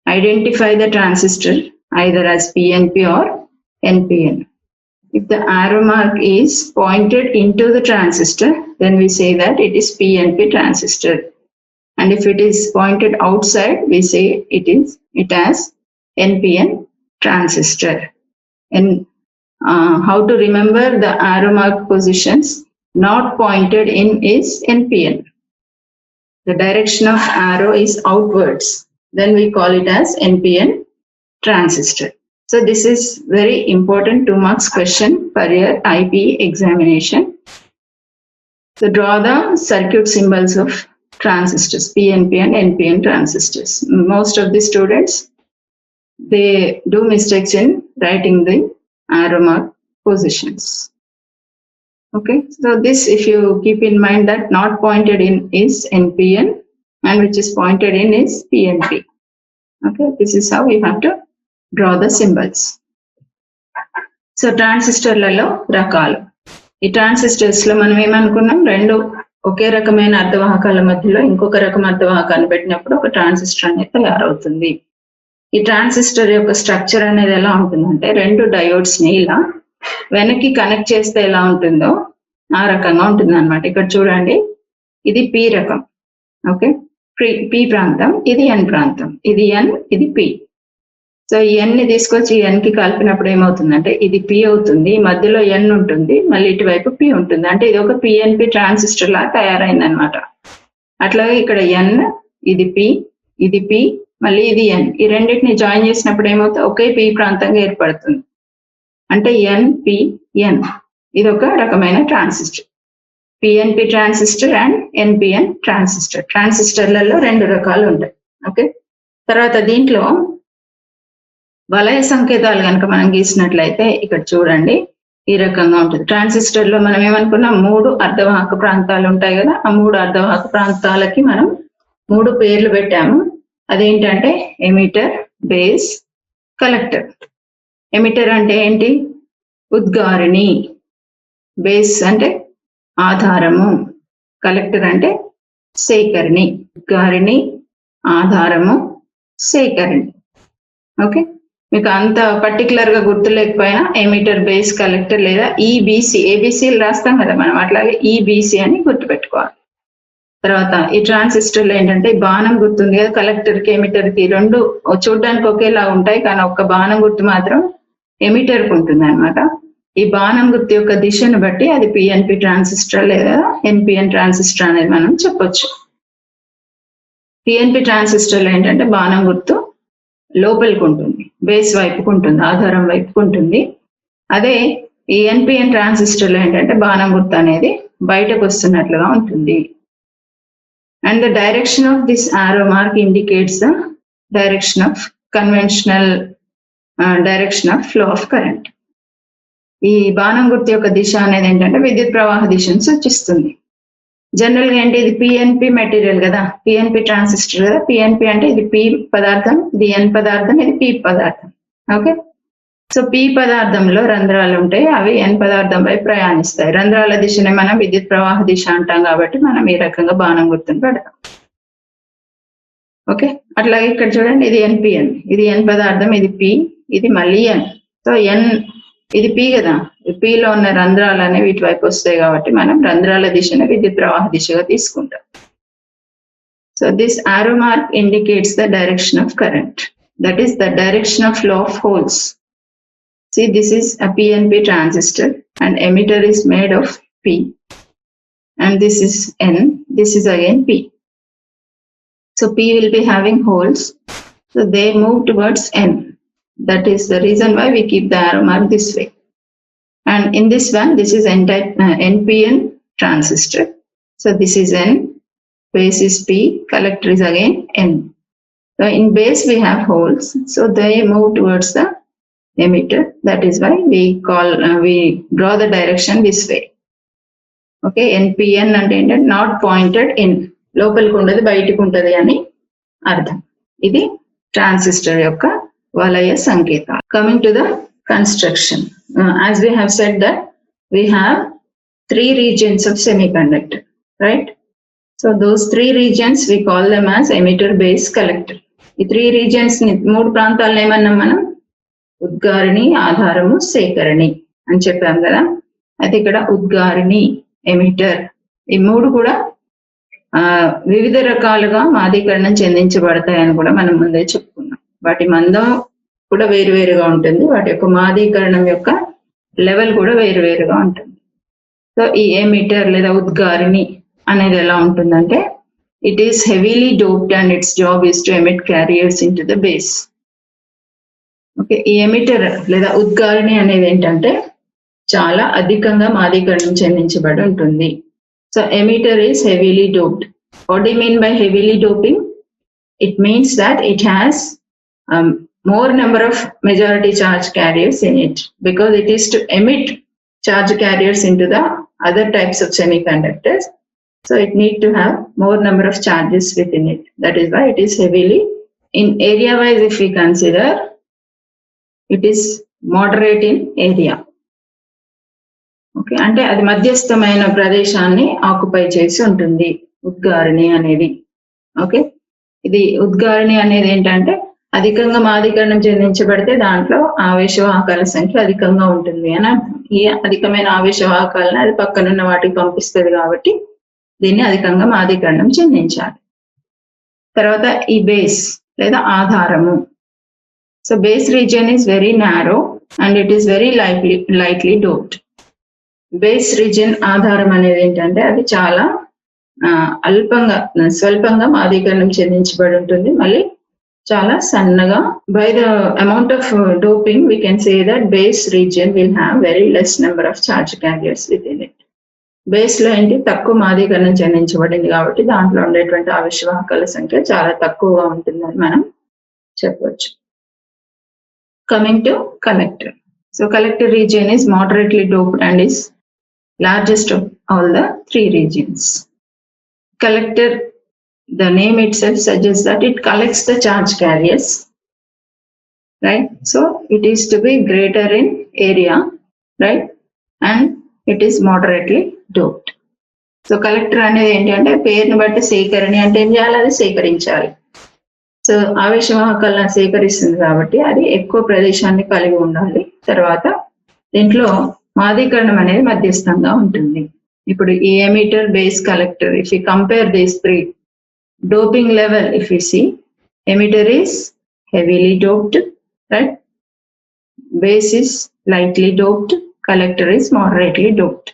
identify the transistor either as PNP or NPN. If the arrow mark is pointed into the transistor, then we say that it is PNP transistor. And if it is pointed outside, we say it as NPN transistor. And how to remember the arrow mark positions not pointed in is NPN. The direction of arrow is outwards. Then we call it as NPN transistor. So this is very important 2 marks question for your IP examination. So draw the circuit symbols of transistors, PNP and NPN transistors. Most of the students, they do mistakes in writing the arrow mark positions. Okay, so this, if you keep in mind that not pointed in is NPN and which is pointed in is PNP. Okay, this is how we have to draw the symbols. So ట్రాన్సిస్టర్లలో రకాలు. ఈ ట్రాన్సిస్టర్స్ లో మనం ఏమనుకున్నాం, రెండు ఒకే రకమైన అర్ధవాహకాల మధ్యలో ఇంకొక రకం అర్ధవాహకాన్ని పెట్టినప్పుడు ఒక ట్రాన్సిస్టర్ అనేది తయారవుతుంది. ఈ ట్రాన్సిస్టర్ యొక్క స్ట్రక్చర్ అనేది ఎలా ఉంటుందంటే, రెండు డయోడ్స్ ని ఇలా వెనక్కి కనెక్ట్ చేస్తే ఎలా ఉంటుందో ఆ రకంగా ఉంటుంది అనమాట. ఇక్కడ చూడండి, ఇది పి రకం, ఓకే, పి ప్రాంతం, ఇది ఎన్ ప్రాంతం, ఇది ఎన్, ఇది పి. సో ఈ ఎన్ ని తీసుకొచ్చి ఈ ఎన్ కి కలిపినప్పుడు ఏమవుతుందంటే ఇది పి అవుతుంది, మధ్యలో ఎన్ ఉంటుంది, మళ్ళీ ఇటువైపు పి ఉంటుంది. అంటే ఇది ఒక పిఎన్పి ట్రాన్సిస్టర్ లాగా తయారైంది అనమాట. అట్లాగే ఇక్కడ ఎన్, ఇది పి, ఇది పి, మళ్ళీ ఇది ఎన్, ఈ రెండింటిని జాయిన్ చేసినప్పుడు ఏమవుతుంది, ఒకే పి ప్రాంతంగా ఏర్పడుతుంది. అంటే ఎన్ పి ఎన్, ఇది ఒక రకమైన transistor. PNP transistor and NPN transistor. ట్రాన్సిస్టర్లలో రెండు రకాలు ఉంటాయి. ఓకే, తర్వాత దీంట్లో వలయ సంకేతాలు కనుక మనం గీసినట్లయితే ఇక్కడ చూడండి ఈ రకంగా ఉంటుంది. ట్రాన్సిస్టర్ లో మనం ఏమనుకున్నాం, 3 అర్ధవాహక ప్రాంతాలు ఉంటాయి కదా, ఆ 3 అర్ధవాహక ప్రాంతాలకి మనం 3 పేర్లు పెట్టాము. అదేంటంటే ఎమిటర్, బేస్, కలెక్టర్. ఎమిటర్ అంటే ఏంటి, ఉద్గారిణి. బేస్ అంటే ఆధారము. కలెక్టర్ అంటే సేకరణి. ఉద్గారిణి, ఆధారము, సేకరణి. ఓకే, మీకు అంత పర్టికులర్ గా గుర్తు లేకపోయినా ఎమిటర్, బేస్, కలెక్టర్ లేదా ఈబీసీ, ఏబీసీలు రాస్తాం కదా మనం, అట్లాగే ఈబీసీ అని గుర్తుపెట్టుకోవాలి. తర్వాత ఈ ట్రాన్సిస్టర్లో ఏంటంటే బాణం గుర్తుంది కదా, కలెక్టర్ కి ఎమిటర్ కి రెండు చూడడానికి ఒకేలా ఉంటాయి, కానీ ఒక్క బాణం గుర్తు మాత్రం ఎమిటర్ కు ఉంటుంది అనమాట. ఈ బాణం గుర్తు యొక్క దిశను బట్టి అది పిఎన్పి ట్రాన్సిస్టర్ లేదా ఎన్పిఎన్ ట్రాన్సిస్టర్ అనేది మనం చెప్పొచ్చు. పిఎన్పి ట్రాన్సిస్టర్లో ఏంటంటే బాణం గుర్తు లోపలికి ఉంటుంది, బేస్ వైపుకు ఉంటుంది, ఆధారం వైపుకు ఉంటుంది. అదే ఈ ఎన్పిఎన్ ట్రాన్సిస్టర్లో ఏంటంటే బాణం గుర్తు అనేది బయటకు వస్తున్నట్లుగా ఉంటుంది. And the direction of this ఆరో mark indicates the direction of conventional direction of flow of current. ఈ బాణం గుర్తు యొక్క దిశ అనేది ఏంటంటే విద్యుత్ ప్రవాహ దిశను సూచిస్తుంది. జనరల్ గా ఏంటి, ఇది పిఎన్పి మెటీరియల్ కదా, పిఎన్పి ట్రాన్సిస్టర్ కదా. పిఎన్పి అంటే ఇది పి పదార్థం, ఇది ఎన్ పదార్థం, ఇది పి పదార్థం. ఓకే, సో పి పదార్థంలో రంధ్రాలు ఉంటాయి, అవి ఎన్ పదార్థంపై ప్రయాణిస్తాయి. రంధ్రాల దిశని మనం విద్యుత్ ప్రవాహ దిశ అంటాం కాబట్టి మనం ఈ రకంగా బాణం గుర్తుని పెడతాం. ఓకే, అట్లాగే ఇక్కడ చూడండి, ఇది ఎన్పిఎన్, ఇది ఎన్ పదార్థం, ఇది పి, ఇది మళ్ళీ ఎన్. సో ఎన్, ఇది పి కదా, పిలో ఉన్న రంధ్రాలు అనేవి వీటి వైపు వస్తాయి కాబట్టి మనం రంధ్రాల దిశను విద్యుత్ ప్రవాహ దిశగా తీసుకుంటాం. సో దిస్ ఆరో mark indicates the direction of current, that is the direction of flow of holes. See, this is a PNP transistor and emitter is made of P and this is N, this is again P. So P will be having holes, so they move towards N. That is the reason why we keep the arrow mark this way. And in this one, this is N-type NPN transistor. So this is N, base is P, collector is again N. So in base we have holes, so they move towards the emitter. That is why we draw the direction this way. Okay, NPN అంటే not pointed in. లోపలికి ఉండదు బయటికి ఉంటది అని అర్థం. ఇది ట్రాన్సిస్టర్ యొక్క వలయ సంకేతాలు. Coming to the construction, as we have said that we have 3 regions of semiconductor, right? So those 3 regions we call them as emitter, base, collector. ఈ 3 regions ని 3 ప్రాంతాలను ఏమన్నాం మనం? ఉద్గారిణి, ఆధారము, సేకరణి అని చెప్పాం కదా. అయితే ఇక్కడ ఉద్గారిణి, ఎమిటర్, ఈ 3 కూడా వివిధ రకాలుగా మాదీకరణం చెందించబడతాయని కూడా మనం ముందే చెప్పుకున్నాం. వాటి మందం కూడా వేరువేరుగా ఉంటుంది, వాటి యొక్క మాదీకరణం యొక్క లెవెల్ కూడా వేరువేరుగా ఉంటుంది. సో ఈ ఎమిటర్ లేదా ఉద్గారిణి అనేది ఎలా ఉంటుందంటే, it is heavily doped and it's job is to emit carriers in to the base. Okay, ఈ ఎమిటర్ లేదా ఉద్గారిణి అనేది ఏంటంటే చాలా అధికంగా మాదీకరణం చెందించబడి ఉంటుంది. So emitter is heavily doped. What do you mean by heavily doping? It means that it has more number of majority charge carriers in it, because it is to emit charge carriers into the other types of semiconductors. So it need to have more number of charges within it. That is why it is heavily. In area wise, if we consider, it is moderate in area. Okay, అంటే అది మధ్యస్థమైన ప్రదేశాన్ని ఆక్యుపై చేసి ఉంటుంది ఉద్గారిణి అనేది. ఓకే, ఇది ఉద్గారిణి అనేది ఏంటంటే అధికంగా మాదీకరణం చెందించబడితే దాంట్లో ఆవేశవాహకాల సంఖ్య అధికంగా ఉంటుంది అని అర్థం. ఈ అధికమైన ఆవేశవాహకాలను అది పక్కనున్న వాటికి పంపిస్తుంది కాబట్టి దీన్ని అధికంగా మాదీకరణం చెందించాలి. తర్వాత ఈ బేస్ లేదా ఆధారము. So base region is very narrow and it is very lightly doped. Base region ఆధారం అనేది ఏంటంటే అది చాలా స్వల్పంగా మాదీకరణం చెందించబడి ఉంటుంది, మళ్ళీ చాలా సన్నగా. By the amount of doping we can say that base region will have very less number of charge carriers with in it. Base లో ఏంటి తక్కువ మాదీకరణం చెందించబడింది కాబట్టి దాంట్లో ఉండేటువంటి ఆవేశవాహకాల సంఖ్య చాలా తక్కువగా ఉంటుందని మనం చెప్పవచ్చు. Coming to collector. So collector region is moderately doped and is largest of all the 3 regions. Collector, the name itself suggests that it collects the charge carriers, right? So it is to be greater in area, right? And it is moderately doped. So collector అనేది ఏంటంటే పేరుని బట్టి సేకరణి అంటే ఏం చేయాలి, అది సేకరించాలి. సో ఆవేశవాహకాలను సేకరిస్తుంది కాబట్టి అది ఎక్కువ ప్రదేశాన్ని కలిగి ఉండాలి. తర్వాత దీంట్లో మాదీకరణం అనేది మధ్యస్థంగా ఉంటుంది. ఇప్పుడు ఈ emitter, base, collector, if you compare these 3 doping level, if we see, emitter is heavily doped, right? Base is lightly doped, collector is moderately doped.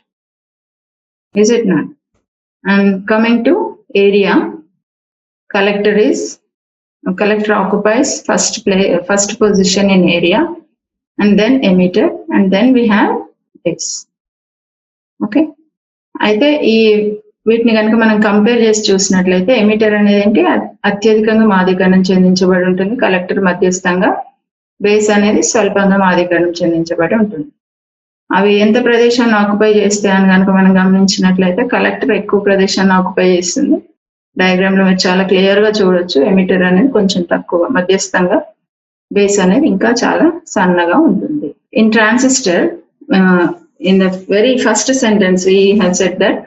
Is it not? And coming to area, collector occupies first position in area, and then emitter, and then we have base. Okay, అయితే ఈ వీటిని కనుక మనం కంపేర్ చేసి చూసినట్లయితే ఎమిటర్ అనేది ఏంటి అత్యధికంగా మాదీకరణం చెందించబడి ఉంటుంది, కలెక్టర్ మధ్యస్థంగా, బేస్ అనేది స్వల్పంగా మాదీకరణం చెందించబడి ఉంటుంది. అవి ఎంత ప్రదేశాన్ని ఆక్యుపై చేస్తాయి అని కనుక మనం గమనించినట్లయితే కలెక్టర్ ఎక్కువ ప్రదేశాన్ని ఆక్యుపై చేస్తుంది. డయాగ్రామ్ లో మీరు చాలా క్లియర్ గా చూడొచ్చు. ఎమిటర్ అనేది కొంచెం తక్కువ మధ్యస్థంగా, బేస్ అనేది ఇంకా చాలా సన్నగా ఉంటుంది. In transistor, in the very first sentence we have said that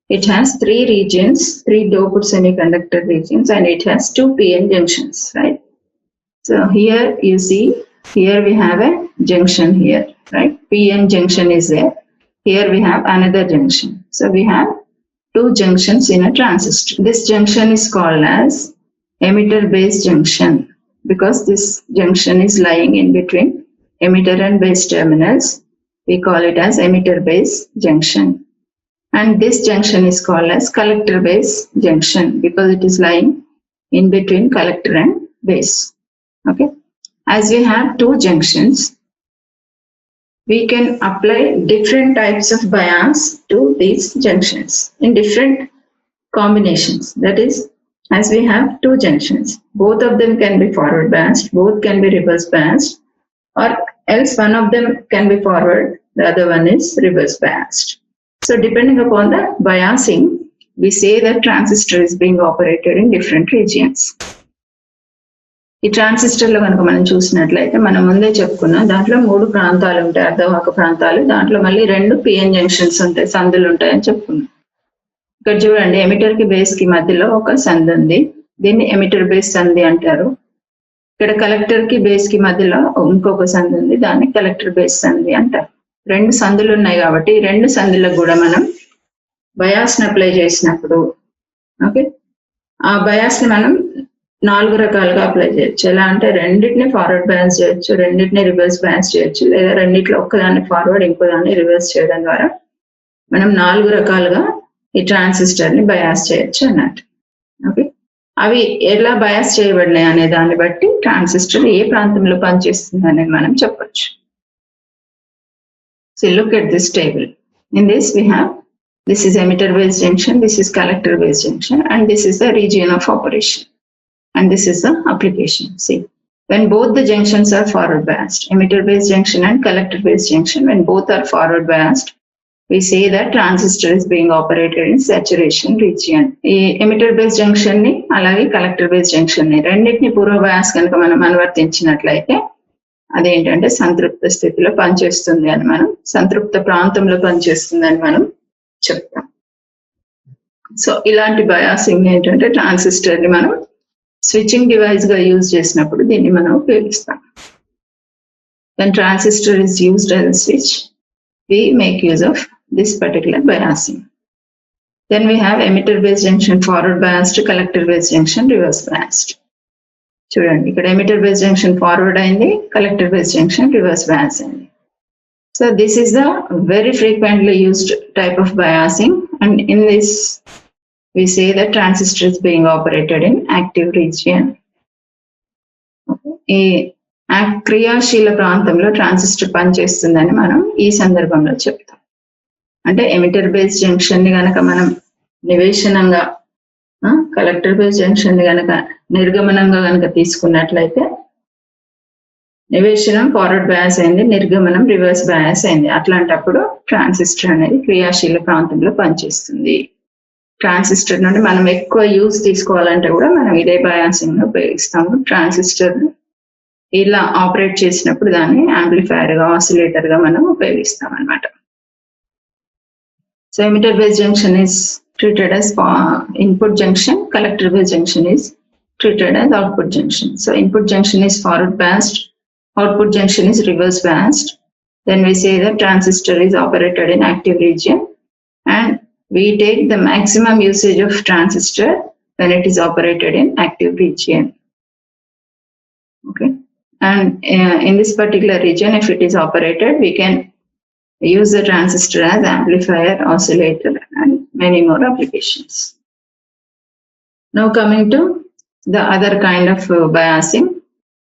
it has 3 regions, 3 doped semiconductor regions, and it has 2 PN junctions, right? So here you see, here we have a junction here, right? PN junction is there. Here we have another junction. So we have 2 junctions in a transistor. This junction is called as emitter base junction because this junction is lying in between emitter and base terminals. We call it as emitter base junction. And this junction is called as collector base junction because it is lying in between collector and base. Okay, as we have 2 junctions, we can apply different types of bias to these junctions. In different combinations. That is, as we have two junctions, both of them can be forward biased, both can be reverse biased, or else one of them can be forward, the other one is reverse biased. So depending upon the biasing, we say that transistor is being operated in different regions. ఈ ట్రాన్సిస్టర్ లో కనుక మనం చూసినట్లయితే మనం ముందే చెప్పుకున్నాం, దాంట్లో 3 ప్రాంతాలు ఉంటాయి, అర్ధవాహక ప్రాంతాలు. దాంట్లో మళ్ళీ 2 పిఎన్ జంక్షన్స్ ఉంటాయి, సందులు ఉంటాయని చెప్పుకున్నాం. ఇక్కడ చూడండి, ఎమిటర్ కి బేస్ కి మధ్యలో ఒక సంధి ఉంది, దీన్ని ఎమిటర్ బేస్ సంధి అంటారు. ఇక్కడ కలెక్టర్ కి బేస్ కి మధ్యలో ఇంకొక సంధి ఉంది, దాన్ని కలెక్టర్ బేస్ సంధి అంటారు. 2 సందులు ఉన్నాయి కాబట్టి ఈ 2 సంధులకు కూడా మనం బయాస్ ని అప్లై చేసినప్పుడు, ఓకే, ఆ బయాస్ ని మనం 4 రకాలుగా అప్లై చేయొచ్చు. ఎలా అంటే రెండింటిని ఫార్వర్డ్ బయాస్ చేయొచ్చు, రెండింటిని రివర్స్ బయాస్ చేయొచ్చు, లేదా రెండిట్లో ఒక్కదాన్ని ఫార్వర్డ్ ఇంకోదాన్ని రివర్స్ చేయడం ద్వారా మనం 4 రకాలుగా ఈ ట్రాన్సిస్టర్ ని బయాస్ చేయొచ్చు అన్నట్టు. ఓకే, అవి ఎలా బయాస్ చేయబడినాయి అనే దాన్ని బట్టి ట్రాన్సిస్టర్ ఏ ప్రాంతంలో పనిచేస్తుంది అనేది మనం చెప్పొచ్చు. So look at this table. In this we have, this is emitter base junction, this is collector base junction, and this is the region of operation, and this is the application. See, when both the junctions are forward biased, emitter base junction and collector base junction, when both are forward biased, we say that transistor is being operated in saturation region. ఈ emitter base junction ని అలాగే collector base junction ని రెండింటిని పూర్వ బయాస్ కనుక మనం అనువర్తించినట్లయితే అదేంటంటే సంతృప్త స్థితిలో పనిచేస్తుంది అని మనం, సంతృప్త ప్రాంతంలో పనిచేస్తుంది అని మనం చెప్తాం. సో ఇలాంటి బయాసింగ్ ఏంటంటే ట్రాన్సిస్టర్ ని మనం స్విచ్చింగ్ డివైస్ గా యూజ్ చేసినప్పుడు దీన్ని మనం ఉపయోగిస్తాం. When transistor is used as a switch, we make use of this particular biasing. Then we have emitter base junction forward biased, collector base junction reverse biased. చూడండి, ఇక్కడ emitter base junction forward అయింది, collector base junction reverse bias అయింది. So this is the very frequently used type of biasing, and in this we say that transistor is being operated in active region. ఈ క్రియాశీల ప్రాంతంలో ట్రాన్సిస్టర్ పనిచేస్తుందని మనం ఈ సందర్భంలో చెప్తాం. అంటే ఎమిటర్ బేస్ జంక్షన్ ని గనక మనం నివేశనంగా, కలెక్టర్ బేస్ జంక్షన్ ని గనక నిర్గమనంగా గనక తీసుకున్నట్లయితే, నివేశనం ఫార్వర్డ్ బయాస్ అయింది, నిర్గమనం రివర్స్ బయాస్ అయింది. అట్లాంటప్పుడు ట్రాన్సిస్టర్ అనేది క్రియాశీల ప్రాంతంలో పనిచేస్తుంది. ట్రాన్సిస్టర్ నుండి మనం ఎక్కువ యూజ్ తీసుకోవాలంటే కూడా మనం ఇదే బయాసింగ్ ఉపయోగిస్తాము. ట్రాన్సిస్టర్ ఇలా ఆపరేట్ చేసినప్పుడు దాన్ని యాంప్లిఫైయర్ గా, ఆసిలేటర్ గా మనం ఉపయోగిస్తాం అన్నమాట. So emitter base junction is treated as input junction, collector base junction is treated as output junction. So input junction is forward biased, output junction is reverse biased. Then we say that transistor is operated in active region, and we take the maximum usage of transistor when it is operated in active region. Okay, and in this particular region, if it is operated, we can use the transistor as amplifier, oscillator, and many more applications. Now coming to the other kind of biasing,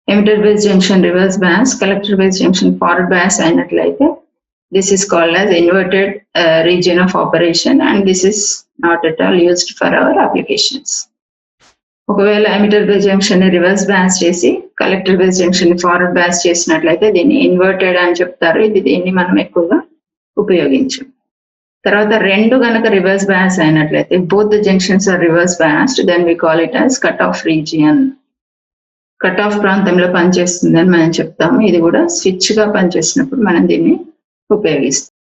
emitter base junction reverse bias, collector base junction forward bias అయినట్లయితే, this is called as inverted region of operation, and this is not at all used for our applications. ఒకవేళ ఎమిటర్ బేస్ జంక్షన్ ని రివర్స్ బయాస్ చేసి కలెక్టర్ బేస్ జంక్షన్ ని ఫార్వర్డ్ బయాస్ చేసినట్లయితే దీన్ని ఇన్వర్టెడ్ అని చెప్తారు. దీన్ని మనం ఎక్కువగా ఉపయోగించం. తర్వాత 2 గనక రివర్స్ బయాస్ అయినట్లయితే, both the junctions are reverse biased, then we call it as cut off region. Cut off ప్రాంతంలో పనిచేస్తుందని మనం చెప్తాము. ఇది కూడా స్విచ్ గా పనిచేసినప్పుడు మనం దీన్ని ఉపయోగిస్తాం.